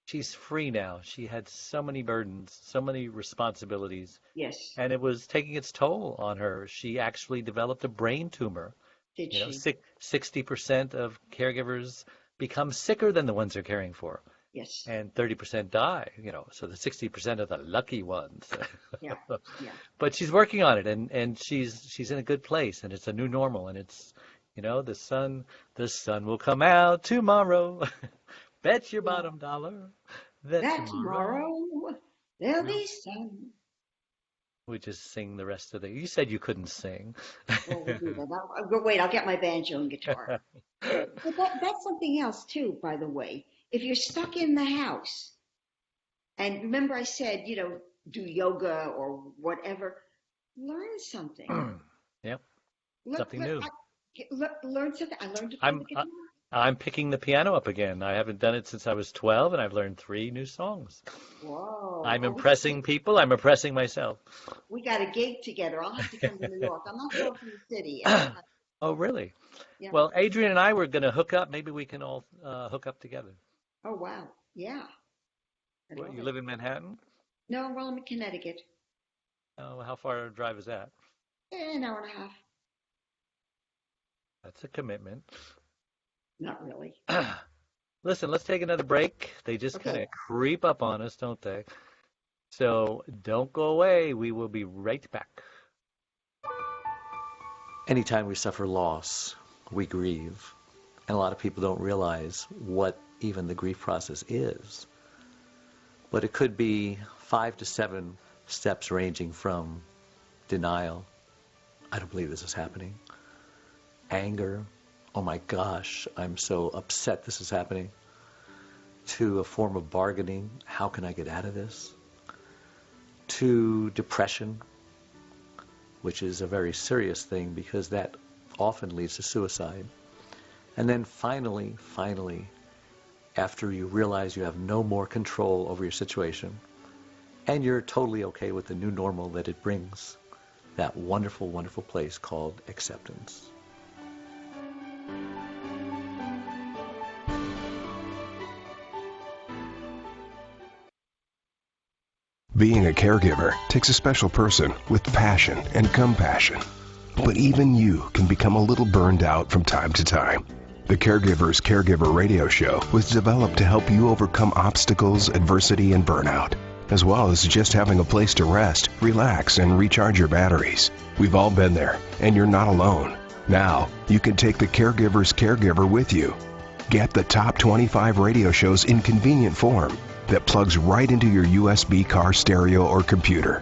Speaker 1: she's free now. She had so many burdens, so many responsibilities.
Speaker 2: Yes.
Speaker 1: And it was taking its toll on her. She actually developed a brain tumor.
Speaker 2: Did she?
Speaker 1: 60% of caregivers become sicker than the ones they're caring for.
Speaker 2: Yes.
Speaker 1: And 30% die, so the 60% are the lucky ones.
Speaker 2: Yeah.
Speaker 1: But she's working on it, and she's in a good place, and it's a new normal, and it's, the sun will come out tomorrow. Bet your bottom dollar that
Speaker 2: tomorrow there'll be sun.
Speaker 1: We just sing the rest of you said you couldn't sing.
Speaker 2: Well, we'll do that. Wait, I'll get my banjo and guitar. But that's something else too, by the way. If you're stuck in the house, and remember I said, do yoga or whatever, learn something.
Speaker 1: Yep. Something new.
Speaker 2: Learn something. I learned to play the guitar.
Speaker 1: I'm picking the piano up again. I haven't done it since I was 12, and I've learned 3 new songs.
Speaker 2: Whoa.
Speaker 1: I'm impressing people. I'm impressing myself.
Speaker 2: We got a gig together. I'll have to come to New York. I'm not far from the city.
Speaker 1: Oh, really?
Speaker 2: Yeah.
Speaker 1: Well, Adrian and I were going to hook up. Maybe we can all hook up together.
Speaker 2: Oh, wow. Yeah. I
Speaker 1: What,
Speaker 2: love
Speaker 1: you
Speaker 2: it.
Speaker 1: live in Manhattan?
Speaker 2: No, well, I'm in Connecticut.
Speaker 1: Oh, how far a drive is that?
Speaker 2: An hour and a half.
Speaker 1: That's a commitment.
Speaker 2: Not really.
Speaker 1: Listen, let's take another break. They just kind
Speaker 2: Okay.
Speaker 1: of creep up on us, don't they? So don't go away. We will be right back. Anytime we suffer loss, we grieve. And a lot of people don't realize what even the grief process is. But it could be 5 to 7 steps ranging from denial, I don't believe this is happening, anger, oh my gosh, I'm so upset this is happening, to a form of bargaining, how can I get out of this, to depression, which is a very serious thing because that often leads to suicide. And then finally, after you realize you have no more control over your situation and you're totally okay with the new normal that it brings, that wonderful, wonderful place called acceptance.
Speaker 3: Being a caregiver takes a special person with passion and compassion. But even you can become a little burned out from time to time. The Caregiver's Caregiver radio show was developed to help you overcome obstacles, adversity, and burnout, as well as just having a place to rest, relax, and recharge your batteries. We've all been there, and you're not alone. Now, you can take the Caregiver's Caregiver with you. Get the top 25 radio shows in convenient form that plugs right into your USB car stereo or computer.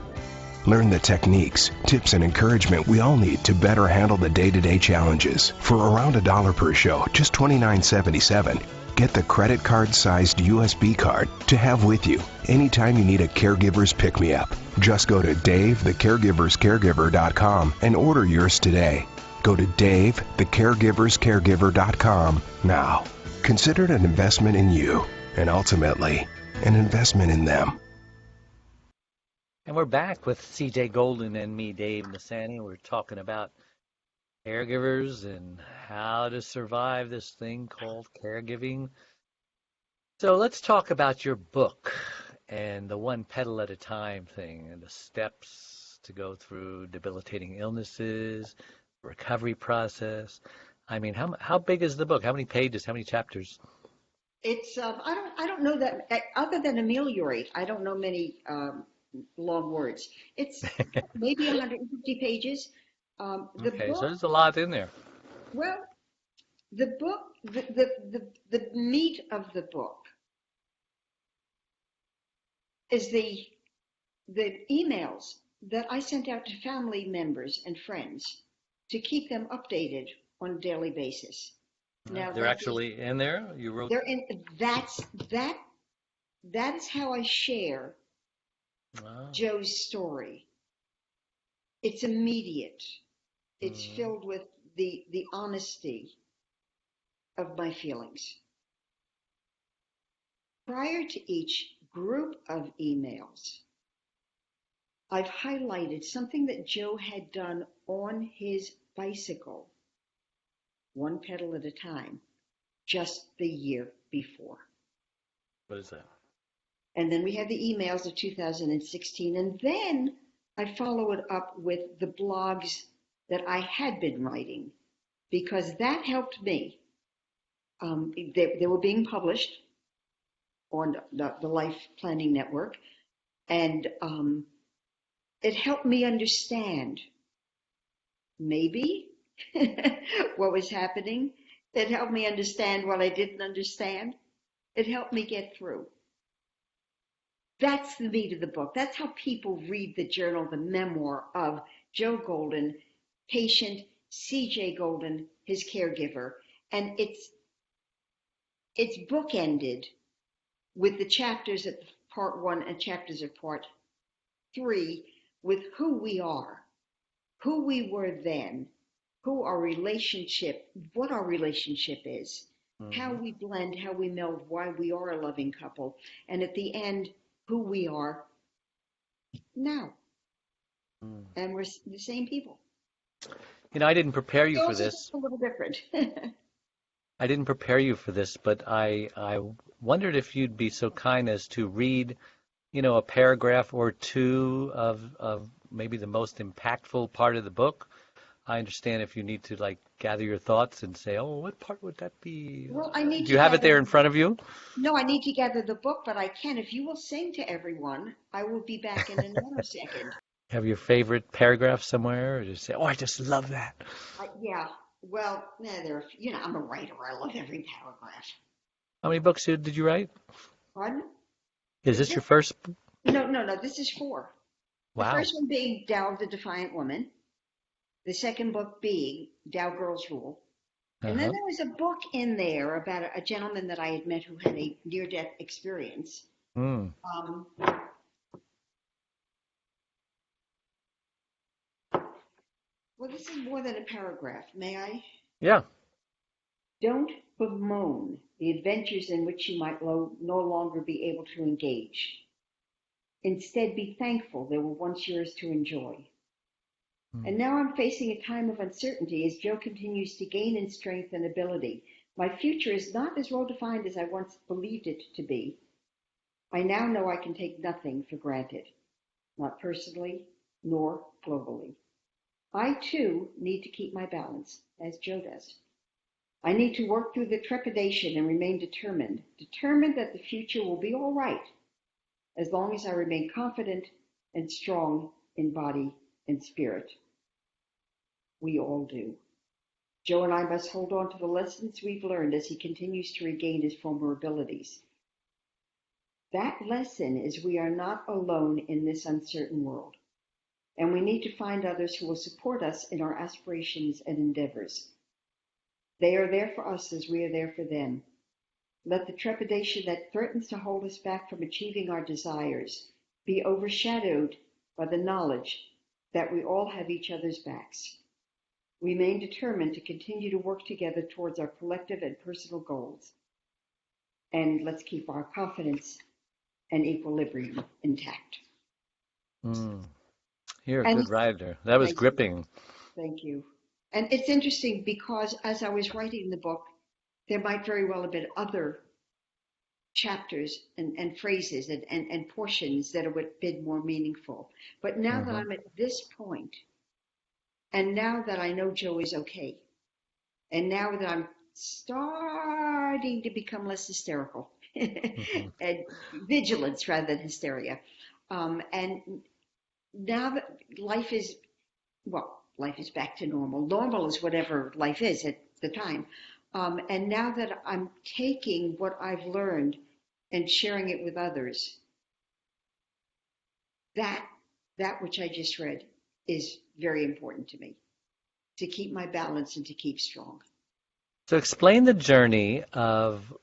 Speaker 3: Learn the techniques, tips, and encouragement we all need to better handle the day-to-day challenges. For around $1 per show, just $29.77, get the credit card-sized USB card to have with you anytime you need a caregiver's pick-me-up. Just go to DaveTheCaregiversCaregiver.com and order yours today. Go to DaveTheCaregiversCaregiver.com now. Consider it an investment in you, and ultimately, an investment in them.
Speaker 1: And we're back with CJ Golden and me, Dave Nassaney. We're talking about caregivers and how to survive this thing called caregiving. So let's talk about your book and the one petal at a time thing and the steps to go through debilitating illnesses, recovery process. I mean, how big is the book? How many pages? How many chapters?
Speaker 2: It's I don't know that other than ameliorate. I don't know many long words. It's maybe 150 pages. The
Speaker 1: Okay, so
Speaker 2: book,
Speaker 1: there's a lot in there.
Speaker 2: well, the book, the meat of the book is the emails that I sent out to family members and friends to keep them updated on a daily basis. Now
Speaker 1: They're
Speaker 2: that is
Speaker 1: actually in there. You wrote.
Speaker 2: they're in that that is how I share
Speaker 1: Wow.
Speaker 2: Joe's story. It's immediate. It's
Speaker 1: Mm.
Speaker 2: filled with the honesty of my feelings. Prior to each group of emails, I've highlighted something that Joe had done on his bicycle, one pedal at a time, just the year before.
Speaker 1: What is that?
Speaker 2: And then we have the emails of 2016. And then I follow it up with the blogs that I had been writing because that helped me. They were being published on the Life Planning Network. And it helped me understand maybe what was happening. It helped me understand what I didn't understand. It helped me get through. That's the meat of the book. That's how people read the journal, the memoir of Joe Golden, patient CJ Golden, his caregiver. And it's bookended with the chapters of part 1 and chapters of part 3 with who we are, who we were then, what our relationship is, how
Speaker 1: Mm-hmm.
Speaker 2: we blend, how we meld, why we are a loving couple, and at the end, who we are now.
Speaker 1: Mm.
Speaker 2: And we're the same people.
Speaker 1: I didn't prepare you for
Speaker 2: Yours is just
Speaker 1: this.
Speaker 2: a little different.
Speaker 1: I didn't prepare you for this, but I wondered if you'd be so kind as to read, a paragraph or two of maybe the most impactful part of the book. I understand if you need to like gather your thoughts and say, oh, what part would that be?
Speaker 2: Well, I need
Speaker 1: Do
Speaker 2: to
Speaker 1: you have it
Speaker 2: gather.
Speaker 1: there in front of you?
Speaker 2: No, I need to gather the book, but I can. If you will sing to everyone, I will be back in a nanosecond.
Speaker 1: Have your favorite paragraph somewhere, or just say, oh, I just love that.
Speaker 2: Yeah. Well, I'm a writer. I love every paragraph.
Speaker 1: How many books did you write?
Speaker 2: Pardon?
Speaker 1: Is this your first?
Speaker 2: No. This is four. The
Speaker 1: Wow.
Speaker 2: first one being Tao the Defiant Woman. The second book being Tao Girls Rule. And then
Speaker 1: Uh-huh.
Speaker 2: there was a book in there about a gentleman that I had met who had a near-death experience.
Speaker 1: Mm.
Speaker 2: Well, this is more than a paragraph. May I?
Speaker 1: Yeah.
Speaker 2: Don't bemoan the adventures in which you might no longer be able to engage. Instead, be thankful they were once yours to enjoy.
Speaker 1: Mm.
Speaker 2: And now I'm facing a time of uncertainty as Joe continues to gain in strength and ability. My future is not as well defined as I once believed it to be. I now know I can take nothing for granted, not personally nor globally. I too need to keep my balance, as Joe does. I need to work through the trepidation and remain determined that the future will be all right, as long as I remain confident and strong in body and spirit. We all do. Joe and I must hold on to the lessons we've learned as he continues to regain his former abilities. That lesson is we are not alone in this uncertain world, and we need to find others who will support us in our aspirations and endeavors. They are there for us as we are there for them. Let the trepidation that threatens to hold us back from achieving our desires be overshadowed by the knowledge that we all have each other's backs. Remain determined to continue to work together towards our collective and personal goals. And let's keep our confidence and equilibrium intact.
Speaker 1: Mm. You're a
Speaker 2: And
Speaker 1: good writer. That was
Speaker 2: thank you.
Speaker 1: gripping.
Speaker 2: Thank you. And it's interesting because as I was writing the book, there might very well have been other chapters and phrases and portions that would have been more meaningful. But now that
Speaker 1: Mm-hmm.
Speaker 2: I'm at this point, and now that I know Joe is okay, and now that I'm starting to become less hysterical,
Speaker 1: Mm-hmm.
Speaker 2: and vigilance rather than hysteria, and now that life is back to normal. Normal is whatever life is at the time. And now that I'm taking what I've learned and sharing it with others, that which I just read is very important to me, to keep my balance and to keep strong.
Speaker 1: So explain the journey of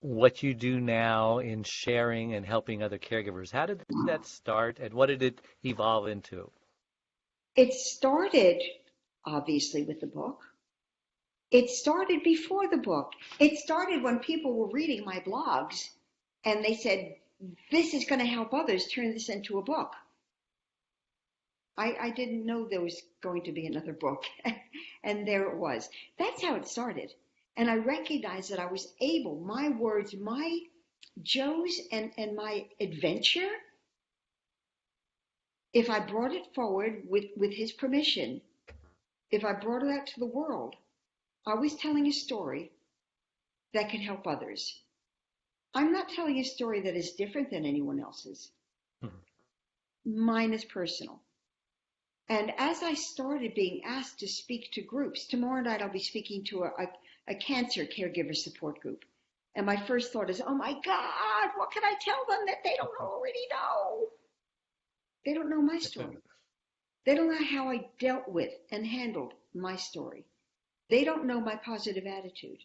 Speaker 1: what you do now in sharing and helping other caregivers. How did that start, and what did it evolve into?
Speaker 2: It started, obviously, with the book. It started before the book. It started when people were reading my blogs and they said, this is going to help others, turn this into a book. I didn't know there was going to be another book. And there it was. That's how it started. And I recognized that I was able, my words, my Joe's and my adventure, if I brought it forward with his permission, if I brought it out to the world, I was telling a story that can help others. I'm not telling a story that is different than anyone else's. Mine is personal. And as I started being asked to speak to groups, tomorrow night I'll be speaking to a cancer caregiver support group. And my first thought is, oh my God, what can I tell them that they don't already know? They don't know my story. They don't know how I dealt with and handled my story. They don't know my positive attitude.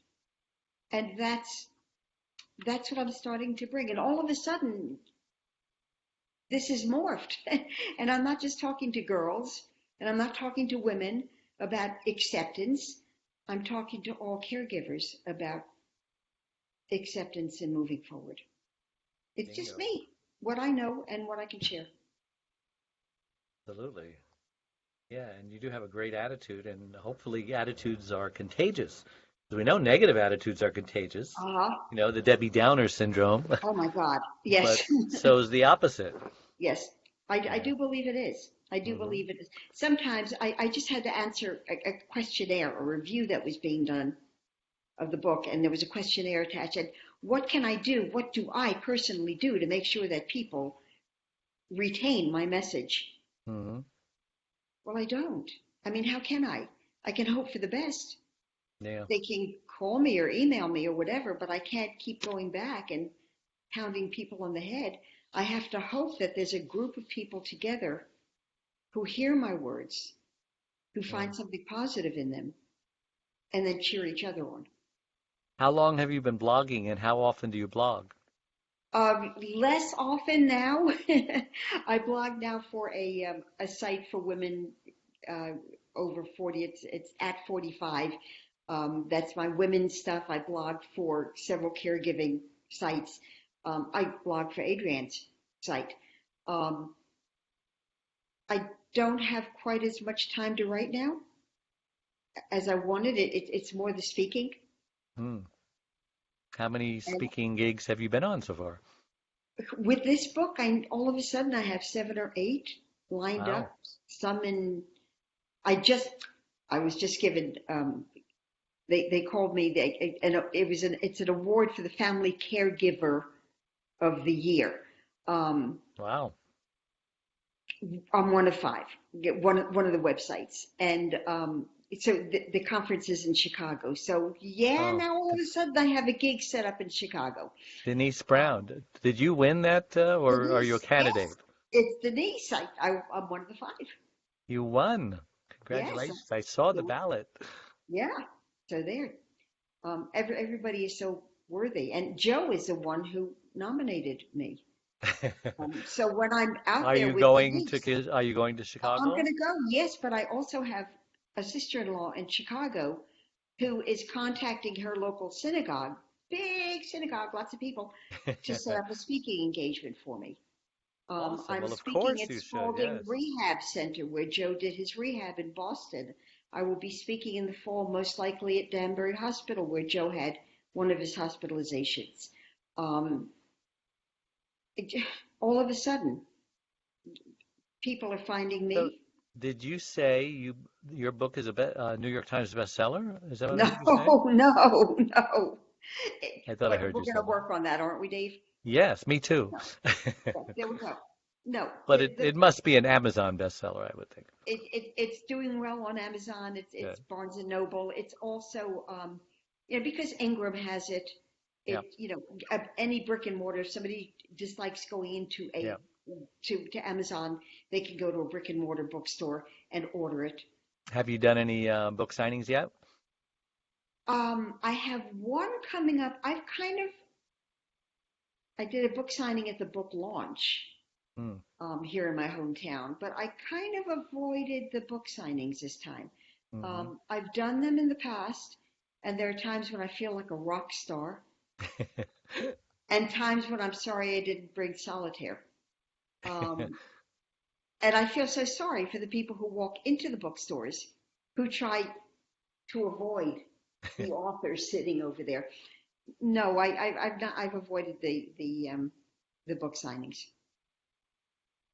Speaker 2: And that's what I'm starting to bring. And all of a sudden, this is morphed. And I'm not just talking to girls, and I'm not talking to women about acceptance. I'm talking to all caregivers about acceptance and moving forward. It's just me, what I know and what I can share.
Speaker 1: Absolutely. Yeah, and you do have a great attitude, and hopefully attitudes are contagious. 'Cause we know negative attitudes are contagious.
Speaker 2: Uh-huh.
Speaker 1: You know, the Debbie Downer syndrome,
Speaker 2: Oh my God.
Speaker 1: but
Speaker 2: Yes.
Speaker 1: so is the opposite.
Speaker 2: Yes. I
Speaker 1: Yeah.
Speaker 2: do believe it is. I do
Speaker 1: Hmm.
Speaker 2: believe it is. Sometimes I just had to answer a questionnaire, a review that was being done of the book, and there was a questionnaire attached. And what can I do? What do I personally do to make sure that people retain my message?
Speaker 1: Hmm.
Speaker 2: Well, I don't. I mean, how can I? I can hope for the best.
Speaker 1: Yeah.
Speaker 2: They can call me or email me or whatever, but I can't keep going back and pounding people on the head. I have to hope that there's a group of people together who hear my words, who
Speaker 1: Yeah.
Speaker 2: find something positive in them, and then cheer each other on.
Speaker 1: How long have you been blogging, and how often do you blog?
Speaker 2: Less often now. I blog now for a site for women uh, over 40. It's at 45. That's my women's stuff. I blog for several caregiving sites. I blog for Adrian's site. Um, I don't have quite as much time to write now as I wanted. It's more the speaking.
Speaker 1: Hmm. How many
Speaker 2: And
Speaker 1: speaking gigs have you been on so far?
Speaker 2: with this book, I all of a sudden I have 7 or 8 lined
Speaker 1: Wow.
Speaker 2: up. Some in I just I was just given they called me and it's an award for the family caregiver of the year. Um,
Speaker 1: Wow.
Speaker 2: I'm one of 5, one of the websites, and so the conference is in Chicago. So yeah,
Speaker 1: Oh,
Speaker 2: now all of a sudden I have a gig set up in Chicago.
Speaker 1: Denise
Speaker 2: Um,
Speaker 1: Brown. Did you win that, or are you a
Speaker 2: Denise,
Speaker 1: candidate?
Speaker 2: yes, it's Denise. I'm one of the 5.
Speaker 1: You won.
Speaker 2: Yes,
Speaker 1: Congratulations. I saw the
Speaker 2: so
Speaker 1: ballot.
Speaker 2: yeah, so there. Everybody is so worthy, and Joe is the one who nominated me. So when I'm out
Speaker 1: Are
Speaker 2: there
Speaker 1: you
Speaker 2: with
Speaker 1: going
Speaker 2: Denise,
Speaker 1: are you going to
Speaker 2: I'm going
Speaker 1: Chicago?
Speaker 2: to go. Yes, but I also have a sister-in-law in Chicago who is contacting her local synagogue, big synagogue, lots of people, to set up a speaking engagement for me.
Speaker 1: Awesome.
Speaker 2: I'm
Speaker 1: Well, of
Speaker 2: speaking
Speaker 1: course
Speaker 2: at
Speaker 1: you should.
Speaker 2: Spalding
Speaker 1: Yes.
Speaker 2: Rehab Center where Joe did his rehab in Boston. I will be speaking in the fall, most likely at Danbury Hospital where Joe had one of his hospitalizations. Um, all of a sudden, people are finding
Speaker 1: So,
Speaker 2: me.
Speaker 1: did you say your book is a New York Times bestseller? Is that what I
Speaker 2: No,
Speaker 1: heard you say?
Speaker 2: no.
Speaker 1: I thought I
Speaker 2: But
Speaker 1: heard
Speaker 2: we're
Speaker 1: you
Speaker 2: going
Speaker 1: say
Speaker 2: to
Speaker 1: that.
Speaker 2: work on that, aren't we, Dave?
Speaker 1: Yes, me too.
Speaker 2: No. Yeah, there we go. No,
Speaker 1: But it must be an Amazon bestseller, I would think.
Speaker 2: it's doing well on Amazon. It's
Speaker 1: Good.
Speaker 2: Barnes and Noble. It's also because Ingram has it.
Speaker 1: Yeah.
Speaker 2: Any brick and mortar. If somebody dislikes going into
Speaker 1: Yeah.
Speaker 2: a to Amazon, they can go to a brick and mortar bookstore and order it.
Speaker 1: Have you done any book signings yet?
Speaker 2: I have one coming up. I did a book signing at the book launch
Speaker 1: Hmm.
Speaker 2: here in my hometown, but I kind of avoided the book signings this time.
Speaker 1: Hmm.
Speaker 2: I've done them in the past, and there are times when I feel like a rock star, and times when I'm sorry I didn't bring solitaire. Um, and I feel so sorry for the people who walk into the bookstores who try to avoid the authors sitting over there. No, I've not. I've avoided the book signings.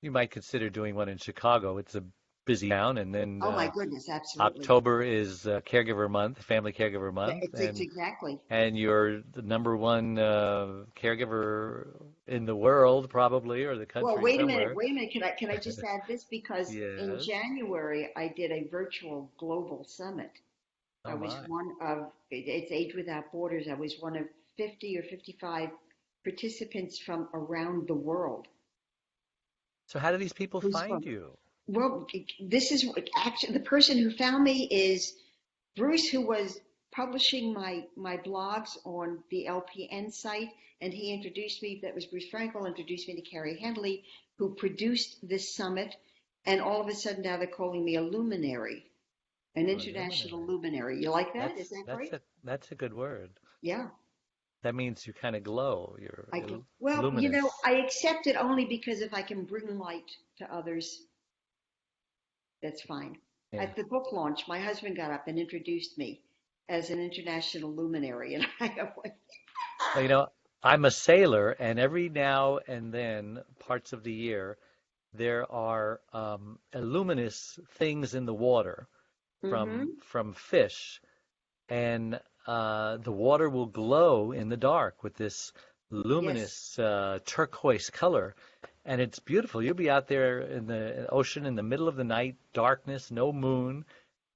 Speaker 1: You might consider doing one in Chicago. It's a busy town, and then
Speaker 2: Oh my goodness, absolutely.
Speaker 1: October is Caregiver Month, Family Caregiver Month,
Speaker 2: It's exactly.
Speaker 1: and you're the number one caregiver in the world, probably, or the
Speaker 2: Well,
Speaker 1: country
Speaker 2: wait a minute,
Speaker 1: somewhere.
Speaker 2: wait a minute. Can I just add this? Because in
Speaker 1: Yes.
Speaker 2: January, I did a virtual global summit. I
Speaker 1: Oh
Speaker 2: was
Speaker 1: my.
Speaker 2: one of, it's Age Without Borders. I was one of 50 or 55 participants from around the world
Speaker 1: So how do these people
Speaker 2: who
Speaker 1: find
Speaker 2: spoke.
Speaker 1: you?
Speaker 2: Well, this is actually the person who found me is Bruce, who was publishing my blogs on the LPN site, and he introduced me. That was Bruce Frankel introduced me to Carrie Henley, who produced this summit. And all of a sudden now they're calling me a luminary, an
Speaker 1: A
Speaker 2: international
Speaker 1: luminary.
Speaker 2: luminary. You like that? Is that great?
Speaker 1: That's a good word.
Speaker 2: Yeah.
Speaker 1: That means you kind of glow.
Speaker 2: I can. Well,
Speaker 1: Luminous.
Speaker 2: I accept it only because if I can bring light to others, That's fine.
Speaker 1: Yeah.
Speaker 2: At the book launch, my husband got up and introduced me as an international luminary, and I went,
Speaker 1: Well, I'm a sailor, and every now and then, parts of the year, there are luminous things in the water
Speaker 2: mm-hmm.
Speaker 1: from fish, and the water will glow in the dark with this luminous turquoise color, and it's beautiful. You'll be out there in the ocean in the middle of the night, darkness, no moon,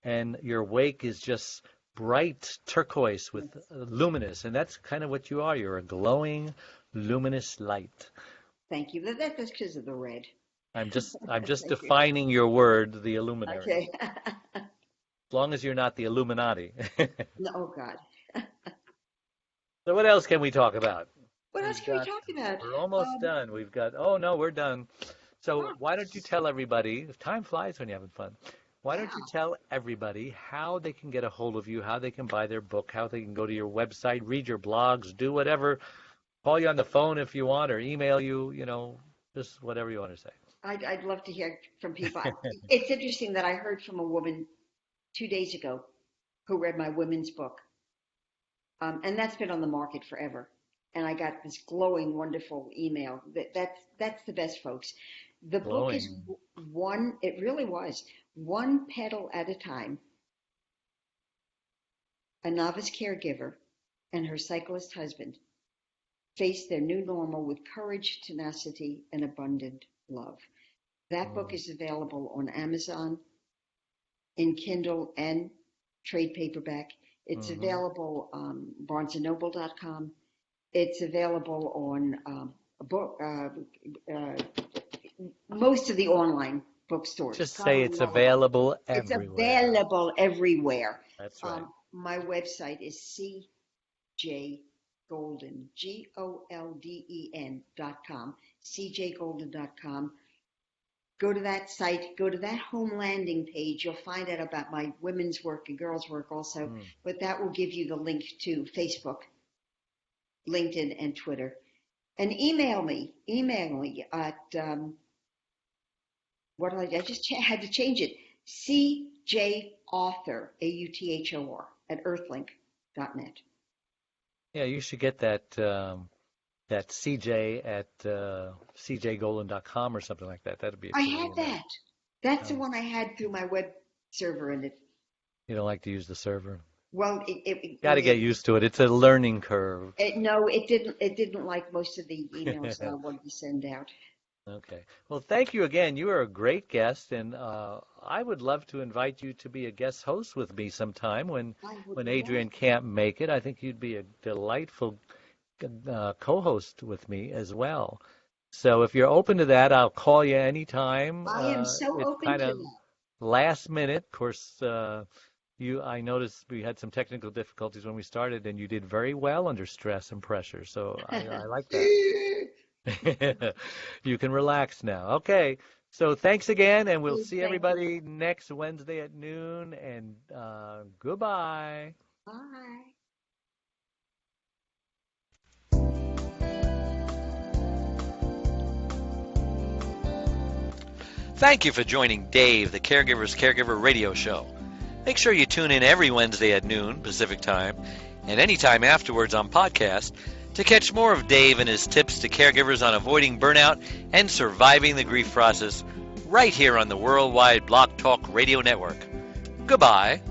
Speaker 1: and your wake is just bright turquoise with luminous, and that's kind of what you are. You're a glowing, luminous light.
Speaker 2: Thank you. That's because of the red.
Speaker 1: I'm just defining your word, the illuminary.
Speaker 2: Okay.
Speaker 1: As long as you're not the Illuminati.
Speaker 2: No, oh God.
Speaker 1: So what else can we talk about?
Speaker 2: What else can we talk about?
Speaker 1: We're almost done. We've got, oh no, we're done. So why don't you tell everybody, time flies when you're having fun. Why don't you tell everybody how they can get a hold of you, how they can buy their book, how they can go to your website, read your blogs, do whatever, call you on the phone if you want, or email you, just whatever you want to say.
Speaker 2: I'd love to hear from people. It's interesting that I heard from a woman 2 days ago who read my women's book. And that's been on the market forever. And I got this glowing, wonderful email. That's the best, folks. The book is it really was, one petal at a time. A novice caregiver and her cyclist husband face their new normal with courage, tenacity, and abundant love. That book is available on Amazon, in Kindle and trade paperback. It's available on barnesandnoble.com. It's available on most of the online bookstores.
Speaker 1: Just say it's available everywhere.
Speaker 2: It's available everywhere.
Speaker 1: That's right.
Speaker 2: My website is cjgolden, GOLDEN.com, cjgolden.com. Go to that site, go to that home landing page. You'll find out about my women's work and girls' work also, but that will give you the link to Facebook, LinkedIn, and Twitter. And email me at, I just had to change it, cjauthor, AUTHOR, at earthlink.net.
Speaker 1: Yeah, you should get that CJ at cjgolden.com or something like that. That'd be.
Speaker 2: I had that. That's the one I had through my web server, and it.
Speaker 1: You don't like to use the server?
Speaker 2: Well, it
Speaker 1: got to get used to it. It's a learning curve.
Speaker 2: No, it didn't. It didn't like most of the emails that I wanted to send out.
Speaker 1: Okay. Well, thank you again. You are a great guest, and I would love to invite you to be a guest host with me sometime when Adrian can't make it. I think you'd be a delightful co-host with me as well. So if you're open to that, I'll call you anytime.
Speaker 2: I am so open to that.
Speaker 1: Last minute, of course. I noticed we had some technical difficulties when we started, and you did very well under stress and pressure. So I like that. You can relax now. Okay. So thanks again, and we'll see everybody next Wednesday at noon. And goodbye.
Speaker 2: Bye.
Speaker 1: Thank you for joining Dave, the Caregiver's Caregiver radio show. Make sure you tune in every Wednesday at noon Pacific Time and anytime afterwards on podcast to catch more of Dave and his tips to caregivers on avoiding burnout and surviving the grief process right here on the Worldwide Block Talk Radio Network. Goodbye.